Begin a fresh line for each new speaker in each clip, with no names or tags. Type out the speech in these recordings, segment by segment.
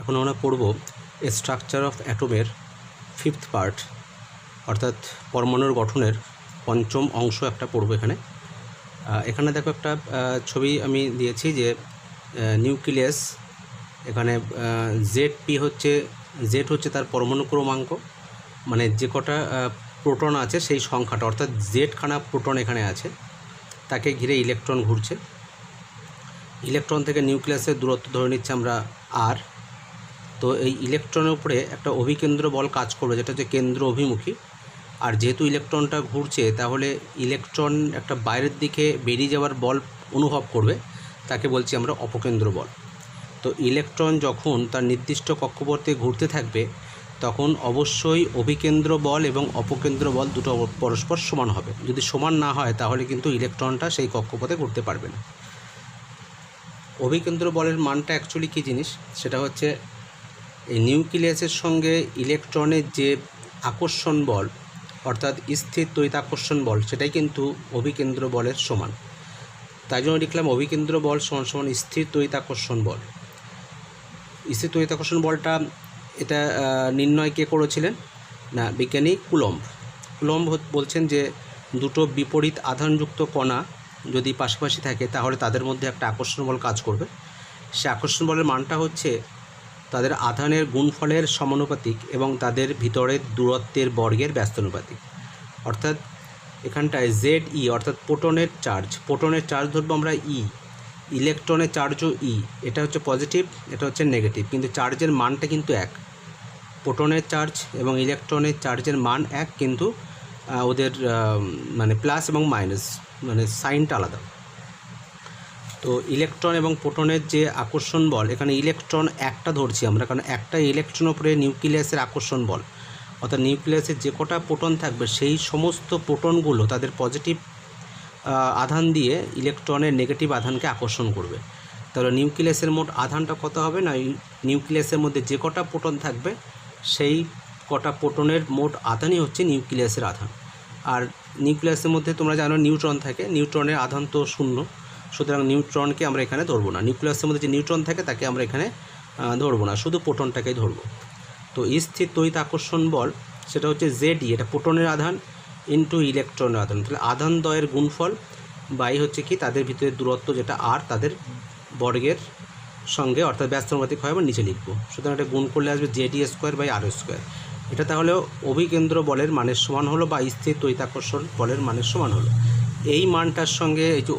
এখন আমরা পড়ব স্ট্রাকচার অফ অ্যাটমের 5th পার্ট, অর্থাৎ পরমাণুর গঠনের পঞ্চম অংশ একটা পড়ব। এখানে দেখো একটা ছবি আমি দিয়েছি যে নিউক্লিয়াস, এখানে জেড হচ্ছে তার পরমাণু ক্রমাঙ্ক, মানে যে কটা প্রোটন আছে সেই সংখ্যাটা, অর্থাৎ জেডখানা প্রোটন এখানে আছে, তাকে ঘিরে ইলেকট্রন ঘুরছে। ইলেকট্রন থেকে নিউক্লিয়াসের দূরত্ব ধরে নিচ্ছে আমরা আর। তো এই ইলেকট্রনের উপরে একটা অভিকেন্দ্র বল কাজ করবে, যেটা হচ্ছে কেন্দ্র অভিমুখী। আর যেহেতু ইলেকট্রনটা ঘুরছে, তাহলে ইলেকট্রন একটা বাইরের দিকে বেরিয়ে যাওয়ার বল অনুভব করবে, তাকে বলছি আমরা অপকেন্দ্র বল। তো ইলেকট্রন যখন তার নির্দিষ্ট কক্ষপথে ঘুরতে থাকবে, তখন অবশ্যই অভিকেন্দ্র বল এবং অপকেন্দ্র বল দুটো পরস্পর সমান হবে। যদি সমান না হয়, তাহলে কিন্তু ইলেকট্রনটা সেই কক্ষপথে ঘুরতে পারবে না। অভিকেন্দ্র বলের মানটা অ্যাকচুয়ালি কী জিনিস, সেটা হচ্ছে এই নিউক্লিয়াসের সঙ্গে ইলেকট্রনের যে আকর্ষণ বল, অর্থাৎ স্থির দ্বৈতাকর্ষণ বল, সেটাই কিন্তু অভিকেন্দ্র বলের সমান। তাই জন্য লিখলাম অভিকেন্দ্র বল সমান সমান স্থির দ্বৈতাকর্ষণ বল। স্থির দ্বৈতাকর্ষণ বলটা এটা নির্ণয় কে করেছিলেন না, বিজ্ঞানী কুলম্ব। কুলম্ব বলছেন যে দুটো বিপরীত আধানযুক্ত কণা যদি পাশাপাশি থাকে, তাহলে তাদের মধ্যে একটা আকর্ষণ বল কাজ করবে। সে আকর্ষণ বলের মানটা হচ্ছে তাদের আধানের গুণফলের সমানুপাতিক এবং তাদের ভিতরের দূরত্বের বর্গের ব্যস্তানুপাতিক। অর্থাৎ এখানটায় জেড ই, অর্থাৎ প্রোটনের চার্জ ধরবো আমরা ই, ইলেকট্রনের চার্জও ই। এটা হচ্ছে পজিটিভ, এটা হচ্ছে নেগেটিভ, কিন্তু চার্জের মানটা কিন্তু এক। প্রোটনের চার্জ এবং ইলেকট্রনের চার্জের মান এক, কিন্তু ওদের মানে প্লাস এবং মাইনাস, মানে সাইনটা আলাদা। তো ইলেকট্রন এবং প্রোটনের যে আকর্ষণ বল, এখানে ইলেকট্রন একটা ধরছি আমরা, কারণ একটা ইলেকট্রনের উপরে নিউক্লিয়াসের আকর্ষণ বল, অর্থাৎ নিউক্লিয়াসের যে কটা প্রোটন থাকবে, সেই সমস্ত প্রোটনগুলো তাদের পজিটিভ আধান দিয়ে ইলেকট্রনের নেগেটিভ আধানকে আকর্ষণ করবে। তাহলে নিউক্লিয়াসের মোট আধানটা কত হবে না, নিউক্লিয়াসের মধ্যে যে কটা প্রোটন থাকবে, সেই কটা প্রোটনের মোট আধানই হচ্ছে নিউক্লিয়াসের আধান। আর নিউক্লিয়াসের মধ্যে তোমরা জানো নিউট্রন থাকে, নিউট্রনের আধান তো 0, সুতরাং নিউট্রনকে আমরা এখানে ধরবো না। নিউক্লিয়াসের মধ্যে যে নিউট্রন থাকে তাকে আমরা এখানে ধরবো না, শুধু প্রোটনটাকেই ধরবো। তো স্থির তড়িৎ আকর্ষণ বল সেটা হচ্ছে জেডই, এটা প্রোটনের আধান ইন্টু ইলেকট্রনের আধান, তাহলে আধান দ্বয়ের গুণফল বাই হচ্ছে কি তাদের ভিতরে দূরত্ব যেটা আর, তাদের বর্গের সঙ্গে, অর্থাৎ ব্যস্তানুপাতিক হয়, আমরা নিচে লিখবো। সুতরাং এটা গুণ করলে আসবে Z e square by R square. এটা তাহলে অভিকেন্দ্র বলের মানের সমান হলো, বা স্থির তড়িৎ আকর্ষণ বলের মানের সমান হলো। এই মানটার সঙ্গে এই যে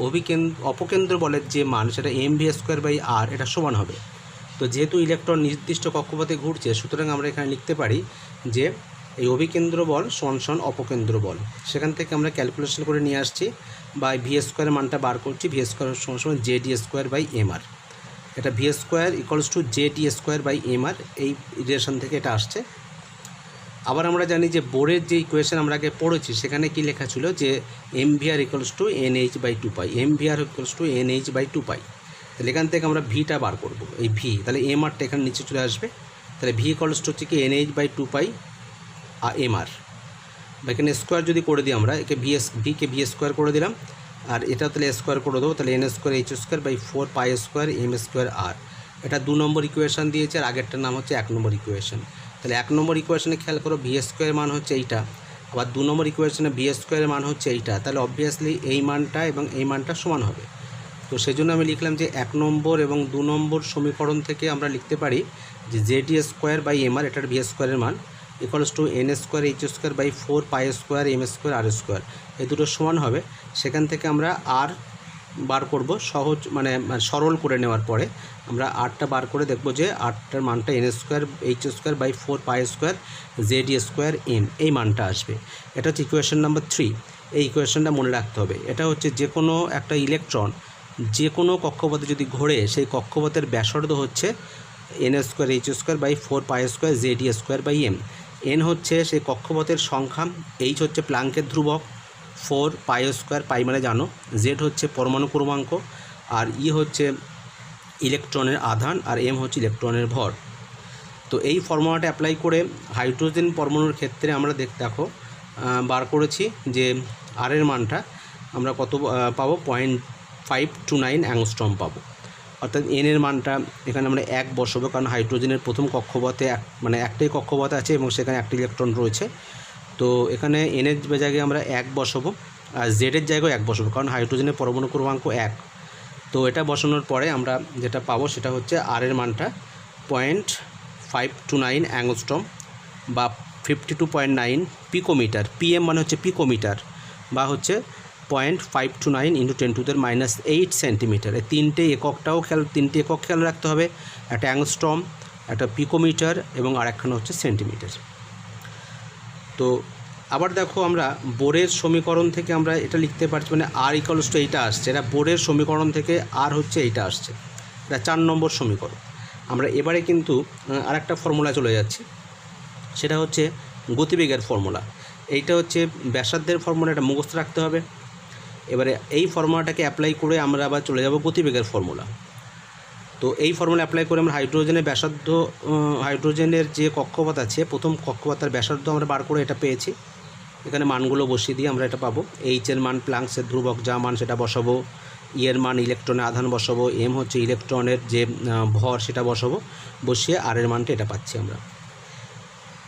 অপকেন্দ্র বলের যে মান, সেটা এম ভি স্কোয়ার বাই আর, এটা সমান হবে। তো যেহেতু ইলেকট্রন নির্দিষ্ট কক্ষপথে ঘুরছে, সুতরাং আমরা এখানে লিখতে পারি যে এই অভিকেন্দ্র বল সমান সমান অপকেন্দ্র বল। সেখান থেকে আমরা ক্যালকুলেশন করে নিয়ে আসছি, বা ভি স্কোয়ারের মানটা বার করছি। ভি স্কোয়ার সমান সমান Z D square by M R. এটা V square equals to Z D square by M R, এই রিলেশন থেকে এটা আসছে। আবার আমরা জানি যে বোরের যে ইকুয়েশন আমরা আগে পড়েছি, সেখানে কি লেখা ছিল যে M V R equals to N H by 2 pi, M V R equals to N H by 2 pi. তাহলে এখান থেকে আমরা ভিটা বার করবো, এই ভি, তাহলে এম আরটা এখানে নিচে চলে আসবে। তাহলে ভি ইকুয়ালস টু হচ্ছে কি N H by 2 pi R M R, বা এখানে স্কোয়ার যদি করে দিই আমরা, একে ভিকে ভি স্কোয়ার করে দিলাম, আর এটা তাহলে স্কোয়ার করে দেবো, তাহলে N square H square by 4 pi square M square R. এটা 2 নম্বর ইকুয়েশন দিয়েছে, আর আগেরটার নাম হচ্ছে 1 নম্বর ইকুয়েশন। তাহলে 1 নম্বর ইকুয়েশনে খেয়াল করো, ভি স্কোয়ারের মান হচ্ছে এইটা, আবার 2 নম্বর ইকুয়েশনে ভি স্কোয়ারের মান হচ্ছে এইটা। তাহলে অবভিয়াসলি এই মানটা এবং এই মানটা সমান হবে। তো সেই জন্য আমি লিখলাম যে 1 নম্বর এবং 2 নম্বর সমীকরণ থেকে আমরা লিখতে পারি যে Z e square by M R, এটার ভি স্কোয়ারের মান equals to N square H square by 4 pi square M square R square, এই দুটো সমান হবে। সেখান থেকে আমরা আর বার করব, সহজ মানে সরল করে নেওয়ার পরে আমরা আরটা বার করে দেখব যে আরটার মানটা N square H square by 4 pi square Z e square M, এই মানটা আসবে। এটা হচ্ছে ইকুয়েশন নাম্বার 3। এই ইকুয়েশনটা মনে রাখতে হবে। এটা হচ্ছে যে কোনো একটা ইলেকট্রন যে কোনো কক্ষপথে যদি ঘোরে, সেই কক্ষপথের ব্যাসার্ধ হচ্ছে N square H square by 4 pi square Z e square by M. N হচ্ছে সেই কক্ষপথের সংখ্যা, এইচ হচ্ছে প্লাঙ্কের ধ্রুবক, 4 পাই স্কোয়ার, পাই মানে জানো, জেড হচ্ছে পরমাণু ক্রমাঙ্ক, আর ই হচ্ছে ইলেকট্রনের আধান, আর এম হচ্ছে ইলেকট্রনের ভর। তো এই ফর্মুলাটা অ্যাপ্লাই করে হাইড্রোজেন পরমাণুর ক্ষেত্রে আমরা দেখো বার করেছি যে আর এর মানটা আমরা কত পাবো, 0.529 অ্যাংস্ট্রম পাবো। অর্থাৎ এনের মানটা এখানে আমরা 1 বসাবো, কারণ হাইড্রোজেনের প্রথম কক্ষপথে একটাই কক্ষপথ আছে এবং সেখানে একটা ইলেকট্রন রয়েছে। তো এখানে এনের জায়গায় আমরা 1 বসাবো, আর জেডের জায়গায় 1 বসাবো, কারণ হাইড্রোজেনের পরমাণু ক্রমাঙ্ক 1। তো এটা বসানোর পরে আমরা যেটা পাবো সেটা হচ্ছে আর এর মানটা 0.529 অ্যাংস্ট্রম বা 52.9 পিকোমিটার। পিএম মানে হচ্ছে পিকোমিটার, বা হচ্ছে 0.529 × 10⁻⁸ সেন্টিমিটার। এই তিনটে একক খেয়াল রাখতে হবে, একটা অ্যাংস্ট্রম, একটা পিকোমিটার এবং আরেকখানা হচ্ছে সেন্টিমিটার। তো আবার দেখো, আমরা বোরের সমীকরণ থেকে আমরা এটা লিখতে পারছি, মানে আর ইকুয়ালস টু এইটা আসছে, এটা বোরের সমীকরণ থেকে আর হচ্ছে এইটা আসছে, এটা 4 নম্বর সমীকরণ। আমরা এবারে কিন্তু আরেকটা ফর্মুলা চলে যাচ্ছি, সেটা হচ্ছে গতিবেগের ফর্মুলা। এইটা হচ্ছে ব্যাসার্ধের ফর্মুলা, এটা মুখস্থ রাখতে হবে। এবারে এই ফর্মুলাটাকে অ্যাপ্লাই করে আমরা আবার চলে যাব গতিবেগের ফর্মুলা। তো এই ফর্মুলা অ্যাপ্লাই করে আমরা হাইড্রোজেনের ব্যাসার্ধ, হাইড্রোজেনের যে কক্ষপথ আছে প্রথম কক্ষপথের ব্যাসার্ধ আমরা বার করে এটা পেয়েছি। এখানে মানগুলো বসিয়ে দিয়ে আমরা এটা পাবো। এইচের মান প্লাঙ্কসের ধ্রুবক যা মান সেটা বসাবো, এর মান ইলেকট্রনের আধান বসাবো, এম হচ্ছে ইলেকট্রনের যে ভর সেটা বসাবো, বসিয়ে আর এর মানটা এটা পাচ্ছি আমরা।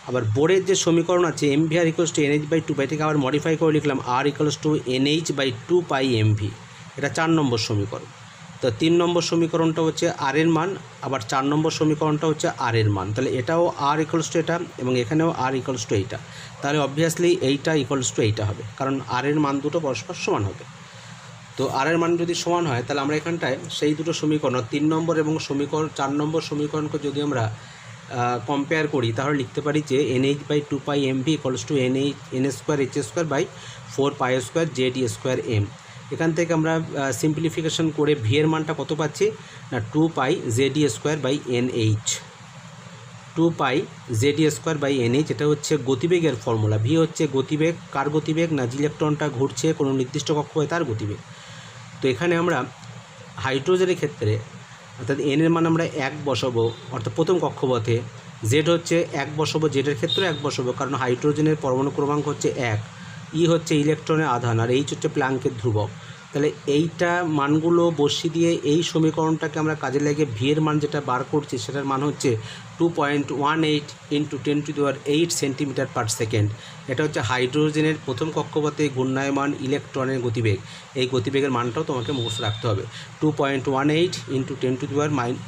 আবার বোরের যে সমীকরণ আছে mvr = nh/2π, থেকে আবার মডিফাই করে লিখলাম r = nh/2πmv, এটা 4 নম্বর সমীকরণ। তো 3 নম্বর সমীকরণটা হচ্ছে আর এর মান, আবার 4 নম্বর সমীকরণটা হচ্ছে আর এর মান। তাহলে এটাও r = এটা এবং এখানেও r = এইটা, তাহলে অবভিয়াসলি এইটা = এইটা হবে, কারণ আর এর মান দুটো পরস্পর সমান হবে। তো আর এর মান যদি সমান হয় তাহলে আমরা এখানটায় সেই দুটো সমীকরণ 3 নম্বর এবং 4 নম্বর সমীকরণকে যদি আমরা কম্পেয়ার করি তাহলে লিখতে পারি যে nh/2πmv = n² এখান থেকে আমরা সিম্পলিফিকেশন করে ভি এর মানটা কত পাচ্ছি না 2πzd²/nh, 2πzd²/nh। এটা হচ্ছে গতিবেগের ফর্মুলা। ভি হচ্ছে গতিবেগ, কার গতিবেগ না যে ইলেকট্রনটা ঘুরছে কোনো নির্দিষ্ট কক্ষপথে তার গতিবেগ। তো এখানে আমরা হাইড্রোজেনের ক্ষেত্রে অর্থাৎ এন এর মান আমরা 1 বসাবো, অর্থাৎ প্রথম কক্ষপথে। জেড হচ্ছে 1 বসাবো, জেডের ক্ষেত্রে 1 বসাবো, কারণ হাইড্রোজেনের পরমাণু ক্রমাঙ্ক হচ্ছে 1। ই হচ্ছে ইলেকট্রনের আধান, আর এইচ হচ্ছে প্ল্যাঙ্কের ধ্রুবক। তাহলে এইটা মানগুলো বসিয়ে দিয়ে এই সমীকরণটাকে আমরা কাজে লাগিয়ে ভি এর মান যেটা বার করছি সেটার মান হচ্ছে 2.18 × 10⁸ সেন্টিমিটার/সেকেন্ড। এটা হচ্ছে হাইড্রোজেনের প্রথম কক্ষপথে ঘূর্ণায়মান ইলেকট্রনের গতিবেগ। এই গতিবেগের মানটাও তোমাকে মুখস্থ রাখতে হবে, 2.18 ×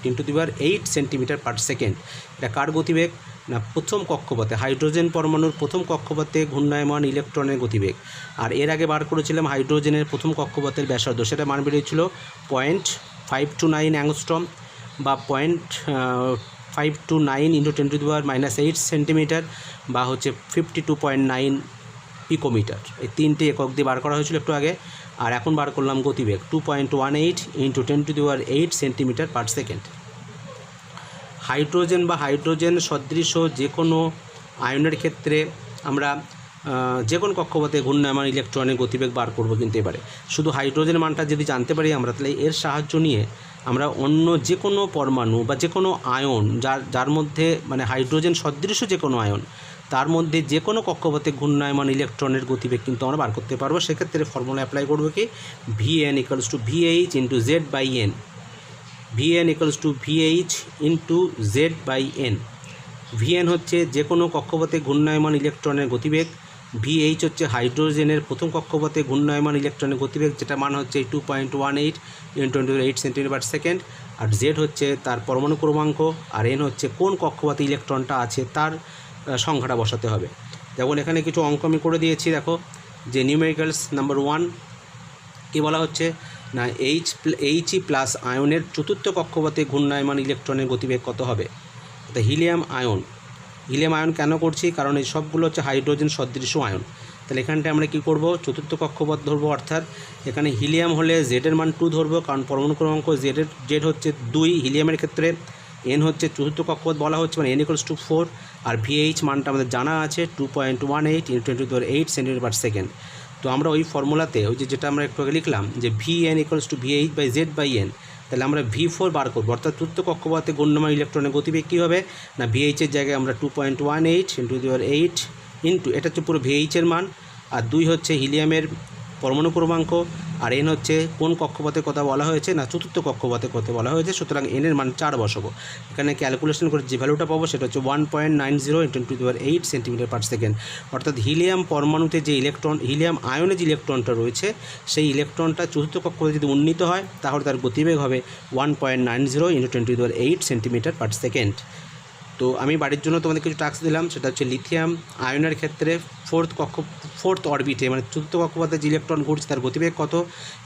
10⁸ সেন্টিমিটার/সেকেন্ড। এটা কার গতিবেগ না প্রথম কক্ষপথে, হাইড্রোজেন পরমাণুর প্রথম কক্ষপথে ঘূর্ণায়মান ইলেকট্রনের গতিবেগ। আর এর আগে বার করেছিলাম হাইড্রোজেনের প্রথম কক্ষপথের ব্যাসার্ধ, সেটা মান বেরিয়েছিল 0.529 অ্যাংস্ট্রম বা 0.529 × 10⁻⁸ সেন্টিমিটার বা হচ্ছে 52.9 পিকোমিটার। এই তিনটে একক দিয়ে বার করা হয়েছিল একটু আগে। আর এখন বার করলাম গতিবেগ 2.18 × 10⁸ সেন্টিমিটার/সেকেন্ড। হাইড্রোজেন বা হাইড্রোজেন সদৃশ যে কোনো আয়নের ক্ষেত্রে আমরা যে কোনো কক্ষপথে ঘূর্ণায়মান ইলেকট্রনের গতিবেগ বার করব। কিন্তু এবারে শুধু হাইড্রোজেন মানটা যদি জানতে পারি আমরা, তাহলে এর সাহায্য নিয়ে আমরা অন্য যে কোনো পরমাণু বা যে কোনো আয়ন যার মধ্যে মানে হাইড্রোজেন সদৃশ যে কোনো আয়ন, তার মধ্যে যে কোনো কক্ষপথে ঘূর্ণায়মান ইলেকট্রনের গতিবেগ কিন্তু আমরা বার করতে পারবো। সেক্ষেত্রে ফর্মুলা অ্যাপ্লাই করবো কি Vn = Vh × z/n, Vn = Vh × z/n। Vn হচ্ছে যে কোনো কক্ষপথে ঘূর্ণায়মান ইলেকট্রনের গতিবেগ, Vh হচ্ছে হাইড্রোজেনের প্রথম কক্ষপথে ঘূর্ণায়মান ইলেকট্রনের গতিবেগ, যেটা মান হচ্ছে 2.18 × 10⁸ সেন্টিমিটার/সেকেন্ড, আর z হচ্ছে তার পরমাণু ক্রমাঙ্ক, আর n হচ্ছে কোন কক্ষপথে ইলেকট্রনটা আছে তার সংখ্যাটা বসাতে হবে। যেমন এখানে কিছু অঙ্ক আমি করে দিয়েছি, দেখো যে নিউমেরিক্যালস নাম্বার 1 কী বলা হচ্ছে না He+ আয়নের চতুর্থ কক্ষপথে ঘূর্ণায়মান ইলেকট্রনের গতিবেগ কত হবে। তো হিলিয়াম আয়ন কেন করছি, কারণ এই সবগুলো হচ্ছে হাইড্রোজেন সদৃশ আয়ন। তাহলে এখানটায় আমরা কি করব, চতুর্থ কক্ষপথ ধরবো, অর্থাৎ এখানে হিলিয়াম হলে জেডের মান 2 ধরবো, কারণ পরমাণু ক্রমাঙ্ক জেড হচ্ছে 2, হিলিয়ামের ক্ষেত্রে এন হচ্ছে চতুর্থ কক্ষপথ বলা হচ্ছে, মানে n = 4, আর ভিএইচ মানটা আমাদের জানা আছে 2.18 × 10⁸ সেন্টিমিটার/সেকেন্ড। তো আমরা ওই ফর্মুলাতে ওই যেটা আমরা একটু আগে লিখলাম যে Vn = Vh/z/n, তাহলে আমরা V4 বার করবো, অর্থাৎ চতুর্থ কক্ষপথে ঘূর্ণায়মান ইলেকট্রনের গতিবেগ কী হবে না ভিএইচের জায়গায় আমরা 2.18 × 10⁸ এটা হচ্ছে পুরো ভিএইচের মান, আর 2 হচ্ছে হিলিয়ামের পরমাণু ক্রমাঙ্ক, আর n হচ্ছে কোন কক্ষপথের কথা বলা হয়েছে, না চতুর্থ কক্ষপথের কথা বলা হয়েছে। সুতরাং n এর মান 4 বসাবো। এখানে ক্যালকুলেশন করে যে ভ্যালুটা পাবো সেটা হচ্ছে 1.90 × 10⁸ সেন্টিমিটার/সেকেন্ড। অর্থাৎ হিলিয়াম পরমাণুতে যে ইলেকট্রন, হিলিয়াম আয়নে যে ইলেকট্রনটা রয়েছে সেই ইলেকট্রনটা চতুর্থ কক্ষপথে যদি উন্নীত হয় তাহলে তার গতিবেগ হবে 1.90 × 10⁸ সেন্টিমিটার/সেকেন্ড। তো আমি বাড়ির জন্য তোমাদের কিছু টাস্ক দিলাম, সেটা হচ্ছে লিথিয়াম আয়নের ক্ষেত্রে ফোর্থ অরবিটে মানে চতুর্থ কক্ষপথে যে ইলেকট্রন ঘুরছে তার গতিবেগ কত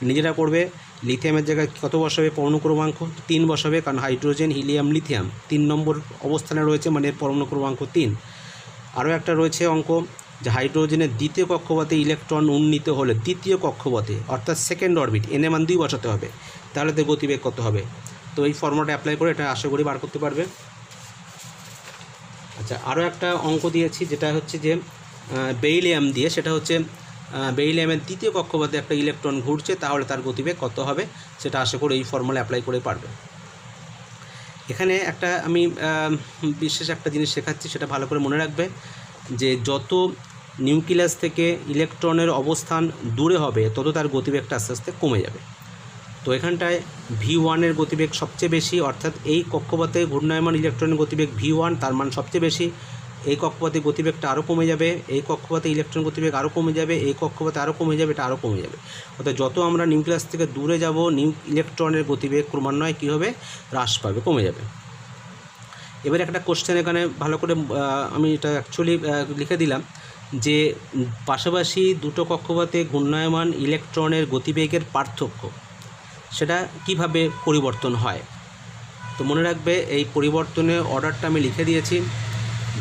নিজেরা করবে। লিথিয়ামের জায়গায় কত বসাবে, পরমাণু ক্রমাঙ্ক 3 বসাবে, কারণ হাইড্রোজেন হিলিয়াম লিথিয়াম 3 নম্বর অবস্থানে রয়েছে, মানে পরমাণু ক্রমাঙ্ক 3। আরও একটা রয়েছে অঙ্ক যে হাইড্রোজেনের দ্বিতীয় কক্ষপথে ইলেকট্রন উন্নীত হলে দ্বিতীয় কক্ষপথে অর্থাৎ সেকেন্ড অরবিট n এর মান 2 বসাতে হবে, তাহলে তো গতিবেগ কত হবে। তো এই ফর্মুলাটা অ্যাপ্লাই করে এটা আশা করি বার করতে পারবে। আচ্ছা, আরও একটা অঙ্ক দিয়েছি যেটা হচ্ছে যে বেরিলিয়াম দিয়ে, সেটা হচ্ছে বেরিলিয়ামের দ্বিতীয় কক্ষপথে একটা ইলেকট্রন ঘুরছে তাহলে তার গতিবেগ কত হবে, সেটা আশা করি এই ফর্মুলা অ্যাপ্লাই করে পারবে। এখানে একটা আমি বিশেষ একটা জিনিস শেখাচ্ছি, সেটা ভালো করে মনে রাখবে যে যত নিউক্লিয়াস থেকে ইলেকট্রনের অবস্থান দূরে হবে তত তার গতিবেগটা আস্তে আস্তে কমে যাবে। তো এখানটায় V1 এর গতিবেগ সবচেয়ে বেশি, অর্থাৎ এই কক্ষপথে ঘূর্ণায়মান ইলেকট্রনের গতিবেগ V1, তার মান সবচেয়ে বেশি। এই কক্ষপথে গতিবেগটা আরও কমে যাবে, এই কক্ষপথে ইলেকট্রন গতিবেগ আরও কমে যাবে, এই কক্ষপথে আরও কমে যাবে, এটা আরও কমে যাবে। অর্থাৎ যত আমরা নিউক্লিয়াস থেকে দূরে যাব ইলেকট্রনের গতিবেগ ক্রমান্বয়ে কী হবে, হ্রাস পাবে, কমে যাবে। এবার একটা কোশ্চেন এখানে ভালো করে আমি এটা অ্যাকচুয়ালি লিখে দিলাম যে পাশাপাশি দুটো কক্ষপথে ঘূর্ণায়মান ইলেকট্রনের গতিবেগের পার্থক্য সেটা কিভাবে পরিবর্তন হয়। তো মনে রাখবে এই পরিবর্তনের অর্ডারটা আমি লিখে দিয়েছি,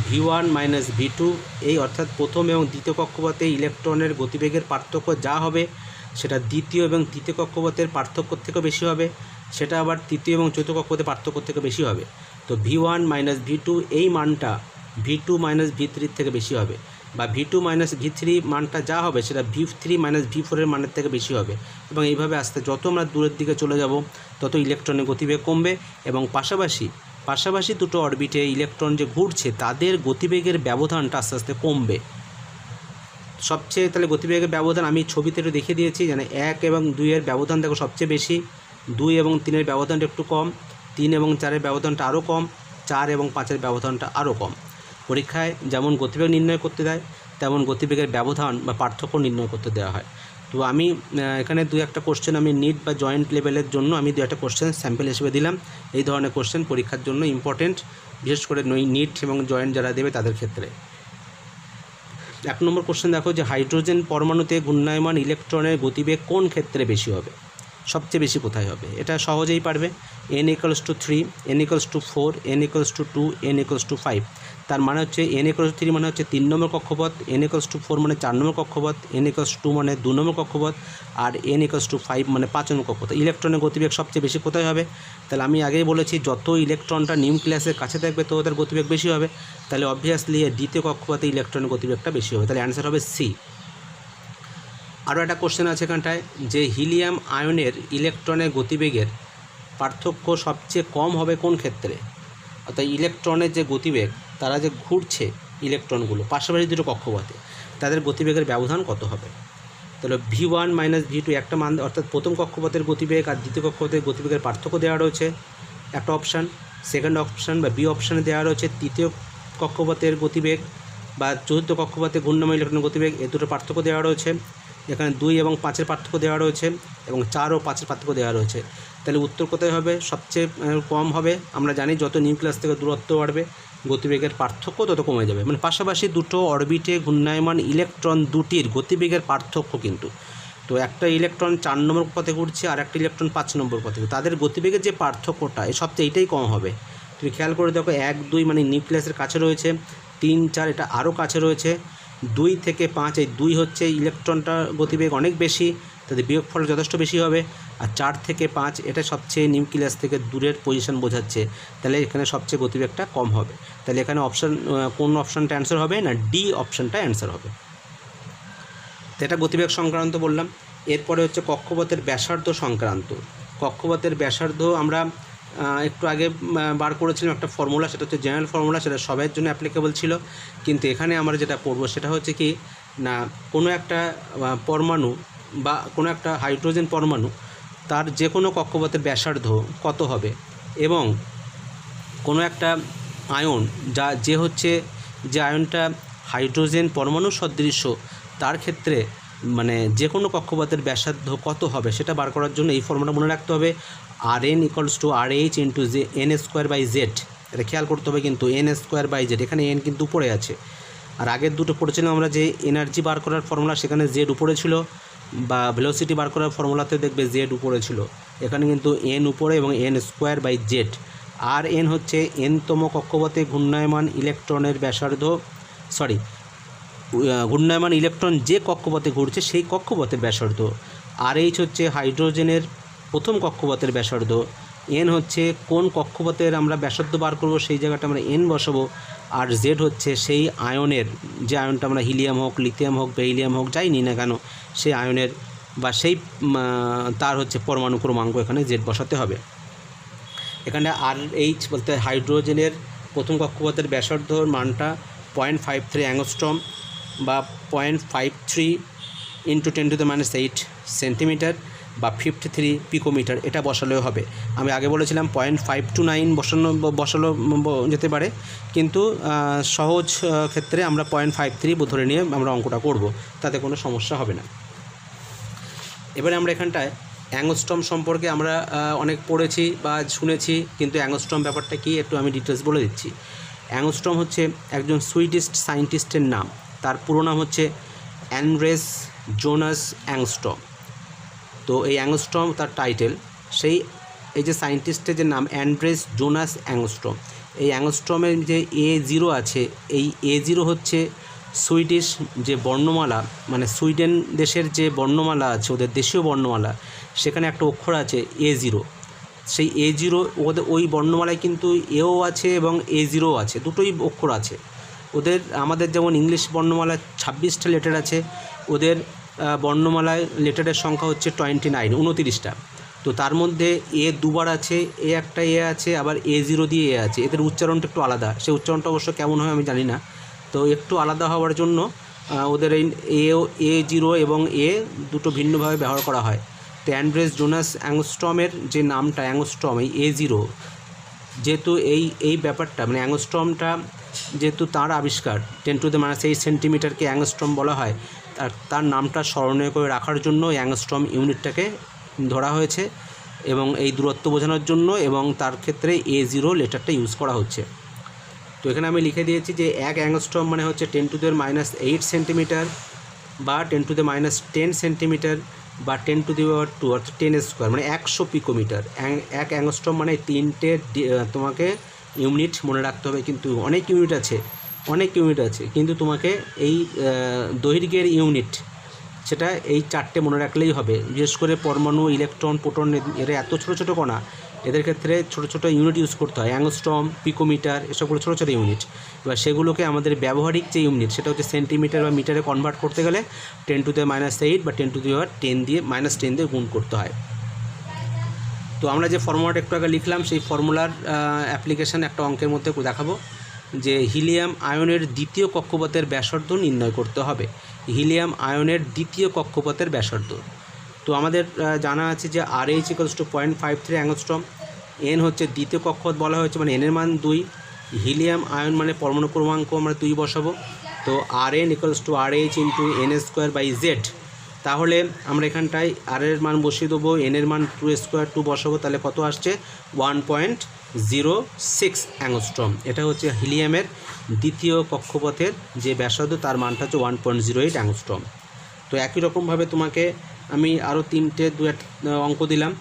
V1 - V2, এই অর্থাৎ প্রথম এবং দ্বিতীয় কক্ষপথে ইলেকট্রনের গতিবেগের পার্থক্য যা হবে সেটা দ্বিতীয় এবং তৃতীয় কক্ষপথের পার্থক্য থেকে বেশি হবে, সেটা আবার তৃতীয় এবং চতুর্থ কক্ষপথের পার্থক্য থেকে বেশি হবে। তো V1 - V2 এই মানটা V2 - V3 থেকে বেশি হবে, বা V2 - V3 মানটা যা হবে সেটা V3 - V4 এর মানের থেকে বেশি হবে। এবং এইভাবে আস্তে যত আমরা দূরের দিকে চলে যাব তত ইলেকট্রনের গতিবেগ কমবে, এবং পাশাপাশি দুটো অরবিটে ইলেকট্রন যে ঘুরছে তাদের গতিবেগের ব্যবধানটা আস্তে আস্তে কমবে। সবচেয়ে তাহলে গতিবেগের ব্যবধান আমি ছবিতে একটু দেখিয়ে দিয়েছি, যেন 1 এবং 2 এর ব্যবধান দেখো সবচেয়ে বেশি, 2 এবং 3 এর ব্যবধানটা একটু কম, 3 এবং 4 এর ব্যবধানটা আরও কম, 4 এবং 5 এর ব্যবধানটা আরও কম। পরীক্ষায় যেমন গতিবেগ নির্ণয় করতে দেয় তেমন গতিবেগের ব্যবধান বা পার্থক্য নির্ণয় করতে দেওয়া হয়। তো আমি এখানে 2-1টা কোশ্চেন আমি নিট বা জয়েন্ট লেভেলের জন্য আমি 2-1টা কোশ্চেন স্যাম্পল হিসেবে দিলাম। এই ধরনের কোশ্চেন পরীক্ষার জন্য ইম্পর্টেন্ট, বিশেষ করে নিট এবং জয়েন্ট যারা দেবে তাদের ক্ষেত্রে। 1 নম্বর কোশ্চেন দেখো যে হাইড্রোজেন পরমাণুতে ঘূর্ণায়মান ইলেকট্রনের গতিবেগ কোন ক্ষেত্রে বেশি হবে, সবচেয়ে বেশি কোথায় হবে, এটা সহজেই পারবে। n = 3, n = 4, n = 2, n = 5। তার মানে হচ্ছে n = 3 মানে হচ্ছে 3 নম্বর কক্ষপথ, n = 4 মানে 4 নম্বর কক্ষপথ, n = 2 মানে 2 নম্বর কক্ষপথ, আর n = 5 মানে 5 নম্বর কক্ষপথ। ইলেকট্রনের গতিবেগ সবচেয়ে বেশি কোথায় হবে, তাহলে আমি আগেই বলেছি যত ইলেকট্রনটা নিউক্লিয়াসের কাছে থাকবে তত তার গতিবেগ বেশি হবে, তাহলে অবভিয়াসলি দ্বিতীয় কক্ষপথে ইলেকট্রনের গতিবেগটা বেশি হবে, তাহলে অ্যান্সার হবে সি। আরও একটা কোশ্চেন আছে এখানটায় যে হিলিয়াম আয়নের ইলেকট্রনের গতিবেগের পার্থক্য সবচেয়ে কম হবে কোন ক্ষেত্রে, অর্থাৎ ইলেকট্রনের যে গতিবেগ তারা যে ঘুরছে ইলেকট্রনগুলো পাশাপাশি দুটো কক্ষপথে তাদের গতিবেগের ব্যবধান কত হবে। তাহলে V1 - V2 একটা মান, অর্থাৎ প্রথম কক্ষপথের গতিবেগ আর দ্বিতীয় কক্ষপথের গতিবেগের পার্থক্য দেওয়া রয়েছে একটা অপশান, সেকেন্ড অপশান বা বি অপশানে দেওয়া রয়েছে তৃতীয় কক্ষপথের গতিবেগ বা চতুর্থ কক্ষপথে ঘূর্ণায়মান ইলেকট্রনের গতিবেগ, এই দুটো পার্থক্য দেওয়া রয়েছে। এখানে 2 এবং 5-এর পার্থক্য দেওয়া রয়েছে এবং 4 ও 5-এর পার্থক্য দেওয়া রয়েছে। তাহলে উত্তর কোথায় হবে, সবচেয়ে কম হবে। আমরা জানি যত নিউক্লিয়াস থেকে দূরত্ব বাড়বে গতিবেগের পার্থক্য তত কমে যাবে, মানে পাশাপাশি দুটো অরবিটে ঘূর্ণায়মান ইলেকট্রন দুটির গতিবেগের পার্থক্য কিন্তু, তো একটা ইলেকট্রন 4 নম্বর পথে ঘুরছে আর একটা ইলেকট্রন 5 নম্বর পথে, তাদের গতিবেগের যে পার্থক্যটা সবচেয়ে এইটাই কম হবে। তুমি খেয়াল করে দেখো 1, 2 মানে নিউক্লিয়াসের কাছে রয়েছে, 3, 4 এটা আরও কাছে রয়েছে, 2 থেকে 5 এই 2 হচ্ছে ইলেকট্রনটা গতিবেগ অনেক বেশি, তাদের বিয়োগফল যথেষ্ট বেশি হবে, আর 4 থেকে 5 এটা সবচেয়ে নিউক্লিয়াস থেকে দূরের পজিশন বোঝাচ্ছে, তাহলে এখানে সবচেয়ে গতিবেগটা কম হবে। তাহলে এখানে অপশান কোন অপশানটা অ্যান্সার হবে, না ডি অপশানটা অ্যান্সার হবে। তো এটা গতিবেগ সংক্রান্ত বললাম। এরপরে হচ্ছে কক্ষপথের ব্যাসার্ধ সংক্রান্ত। কক্ষপথের ব্যাসার্ধ আমরা একটু আগে বার করেছিলাম একটা ফর্মুলা, সেটা হচ্ছে জেনারেল ফর্মুলা, সেটা সবার জন্য অ্যাপ্লিকেবল ছিল। কিন্তু এখানে আমরা যেটা পড়বো সেটা হচ্ছে কি না, কোনো একটা পরমাণু বা কোনো একটা হাইড্রোজেন পরমাণু তার যে কোনো কক্ষপথের ব্যাসার্ধ কত হবে, এবং কোনো একটা আয়ন যে আয়নটা হাইড্রোজেন পরমাণু সদৃশ্য তার ক্ষেত্রে মানে যে কোনো কক্ষপথের ব্যাসার্ধ কত হবে সেটা বার করার জন্য এই ফর্মুলা মনে রাখতে হবে, Rn = RH × n²/z। এটা খেয়াল করতে হবে কিন্তু n²/z, এখানে n কিন্তু উপরে আছে। আর আগের দুটো পড়েছিলাম আমরা যে এনার্জি বার করার ফর্মুলা, সেখানে z উপরে ছিল, বা ভেলোসিটি বার করার ফর্মুলাতে দেখবে z উপরে ছিল, এখানে কিন্তু n উপরে এবং n²/z। আর n হচ্ছে nতম কক্ষপথে ঘূর্ণায়মান ইলেকট্রনের ব্যাসার্ধ, ঘূর্ণায়মান ইলেকট্রন যে কক্ষপথে ঘুরছে সেই কক্ষপথের ব্যাসার্ধ। RH হচ্ছে হাইড্রোজেনের প্রথম কক্ষপথের ব্যাসার্ধ। n হচ্ছে কোন কক্ষপথের আমরা ব্যাসার্ধ বার করব সেই জায়গাটা আমরা n বসাবো। আর z হচ্ছে সেই আয়নের, যে আয়নটা আমরা হিলিয়াম হোক, লিথিয়াম হোক, বেরিলিয়াম হোক, যাই নিই না কেন, সেই আয়নের বা সেই তার হচ্ছে পরমাণু ক্রমাঙ্ক, এখানে z বসাতে হবে। এখানে RH বলতে হাইড্রোজেনের প্রথম কক্ষপথের ব্যাসার্ধর মানটা 0.53 অ্যাংস্ট্রম বা 0.53 × 10⁻⁸ সেন্টিমিটার বা 53 পিকোমিটার, এটা বসালেও হবে। আমি আগে বলেছিলাম 0.529 বসালো যেতে পারে, কিন্তু সহজ ক্ষেত্রে আমরা 0.53 ধরে নিয়ে আমরা অঙ্কটা করব, তাতে কোনো সমস্যা হবে না। এবারে আমরা এখানটায় অ্যাংস্ট্রম সম্পর্কে আমরা অনেক পড়েছি বা শুনেছি, কিন্তু অ্যাংস্ট্রম ব্যাপারটা কি একটু আমি ডিটেলস বলে দিচ্ছি। অ্যাংস্ট্রম হচ্ছে একজন সুইডিশ সায়েন্টিস্টের নাম, তার পুরো নাম হচ্ছে অ্যান্ড্রেস জোনাস অ্যাংস্ট্রম। তো এই অ্যাংস্ট্রম তার টাইটেল, এই যে সায়েন্টিস্টের যে নাম অ্যান্ড্রেস জোনাস অ্যাংস্ট্রম, এই অ্যাংস্ট্রমের যে A0 আছে, এই A0 হচ্ছে সুইডিশ যে বর্ণমালা, মানে সুইডেন দেশের যে বর্ণমালা আছে, ওদের দেশীয় বর্ণমালা, সেখানে একটা অক্ষর আছে A0। সেই A0 ওই বর্ণমালায় কিন্তু এও আছে এবং A0 আছে, দুটোই অক্ষর আছে ওদের। আমাদের যেমন ইংলিশ বর্ণমালায় 26টা লেটার আছে, ওদের বর্ণমালায় লেটারের সংখ্যা হচ্ছে 29টা। তো তার মধ্যে এ দুবার আছে, এ একটা এ আছে, আবার A0 দিয়ে এ আছে, এদের উচ্চারণটা একটু আলাদা। সেই উচ্চারণটা অবশ্য কেমন হয় আমি জানি না, তো একটু আলাদা হওয়ার জন্য ওদের এই A0 এবং এ দুটো ভিন্নভাবে ব্যবহার করা হয়। তো অ্যান্ড্রেস জোনাস অ্যাংস্ট্রমের যে নামটা অ্যাংস্ট্রম, এই A0, যেহেতু এই ব্যাপারটা মানে অ্যাংস্ট্রমটা যেহেতু তার আবিষ্কার, 10⁻⁸ সেন্টিমিটারকে অ্যাংস্ট্রম বলা হয়, তার নামটা স্মরণীয় করে রাখার জন্য অ্যাংস্ট্রম ইউনিটটাকে ধরা হয়েছে এবং এই দূরত্ব বোঝানোর জন্য, এবং তার ক্ষেত্রে A0 লেটারটা ইউজ করা হচ্ছে। তো এখানে আমি লিখে দিয়েছি যে 1 অ্যাংস্ট্রম মানে হচ্ছে 10⁻⁸ সেন্টিমিটার বা 10⁻⁻10 সেন্টিমিটার বা 10⁻², অর্থাৎ 10² মানে 100 পিকোমিটার। 1 অ্যাংস্ট্রম মানে 3টে তোমাকে ইউনিট মনে রাখতে হবে, কিন্তু অনেক ইউনিট আছে, কিন্তু তোমাকে এই দৈর্ঘ্যের ইউনিট সেটা এই 4টে মনে রাখলেই হবে। বিশেষ করে পরমাণু, ইলেকট্রন, প্রোটন, এরা এত ছোটো ছোটো কণা, এদের ক্ষেত্রে ছোটো ছোটো ইউনিট ইউজ করতে হয়, অ্যাংস্ট্রম, পিকোমিটার, এসবগুলো ছোটো ছোটো ইউনিট। এবার সেগুলোকে আমাদের ব্যবহারিক যে ইউনিট সেটা হচ্ছে সেন্টিমিটার বা মিটারে কনভার্ট করতে গেলে 10⁻⁸ বা 10⁻10 দিয়ে -10 দিয়ে গুণ করতে হয়। তো আমরা যে ফর্মুলাটা একটু আগে লিখলাম, সেই ফর্মুলার অ্যাপ্লিকেশান একটা অঙ্কের মধ্যে দেখাবো, যে হিলিয়াম আয়নের দ্বিতীয় কক্ষপথের ব্যাসার্ধ নির্ণয় করতে হবে। হিলিয়াম আয়নের দ্বিতীয় কক্ষপথের ব্যাসার্ধ, তো আমাদের জানা আছে যে RH = 0.53 অ্যাংস্ট্রম। n হচ্ছে দ্বিতীয় কক্ষপথ বলা হয়েছে, মানে n এর মান 2। হিলিয়াম আয়ন মানে পরমাণু ক্রমাঙ্ক আমরা 2 বসাবো। তো Rn = RH × n²/z। তাহলে আমরা এখানটায় r এর মান বসিয়ে দেবো, n এর মান 2² বসাবো, তাহলে কত আসছে 1.06 অ্যাংস্ট্রম। এটা হচ্ছে হিলিয়ামের দ্বিতীয় কক্ষপথের যে ব্যাসার্ধ, তার মানটা হচ্ছে 1.08 অ্যাংস্ট্রম। তো একই রকমভাবে তোমাকে আমি আরও 3টে অঙ্ক দিলাম,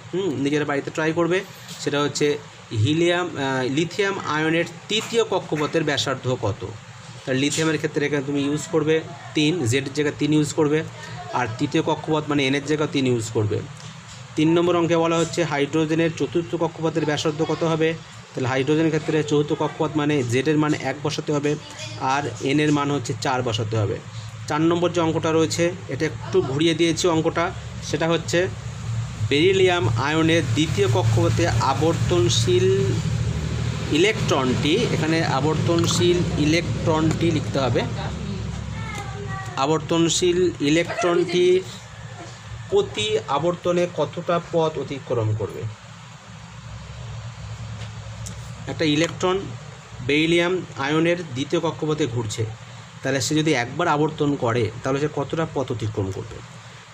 নিজের বাড়িতে ট্রাই করবে। সেটা হচ্ছে লিথিয়াম আয়নের তৃতীয় কক্ষপথের ব্যাসার্ধ কত। তার লিথিয়ামের ক্ষেত্রে এখানে তুমি ইউজ করবে 3, জেড জায়গায় 3 ইউজ করবে, আর তৃতীয় কক্ষপথ মানে এনের জায়গায় 3 ইউজ করবে। 3 নম্বর অঙ্কে বলা হচ্ছে হাইড্রোজেনের চতুর্থ কক্ষপথের ব্যাসার্ধ কত হবে। তাহলে হাইড্রোজেনের ক্ষেত্রে চতুর্থ কক্ষপথ মানে জেডের মান 1 বসাতে হবে, আর এনের মান হচ্ছে 4 বসাতে হবে। 4 নম্বর যে অঙ্কটা রয়েছে, এটা একটু ঘুরিয়ে দিয়েছি অঙ্কটা, সেটা হচ্ছে বেরিলিয়াম আয়নের দ্বিতীয় কক্ষপথে আবর্তনশীল ইলেকট্রনটি, এখানে আবর্তনশীল ইলেকট্রনটি লিখতে হবে। আবর্তনশীল ইলেকট্রনটি প্রতি আবর্তনে কতটা পথ অতিক্রম করবে? একটা ইলেকট্রন বেরিলিয়াম আয়নের দ্বিতীয় কক্ষপথে ঘুরছে, তাহলে সে যদি একবার আবর্তন করে তাহলে সে কতটা পথ অতিক্রম করবে?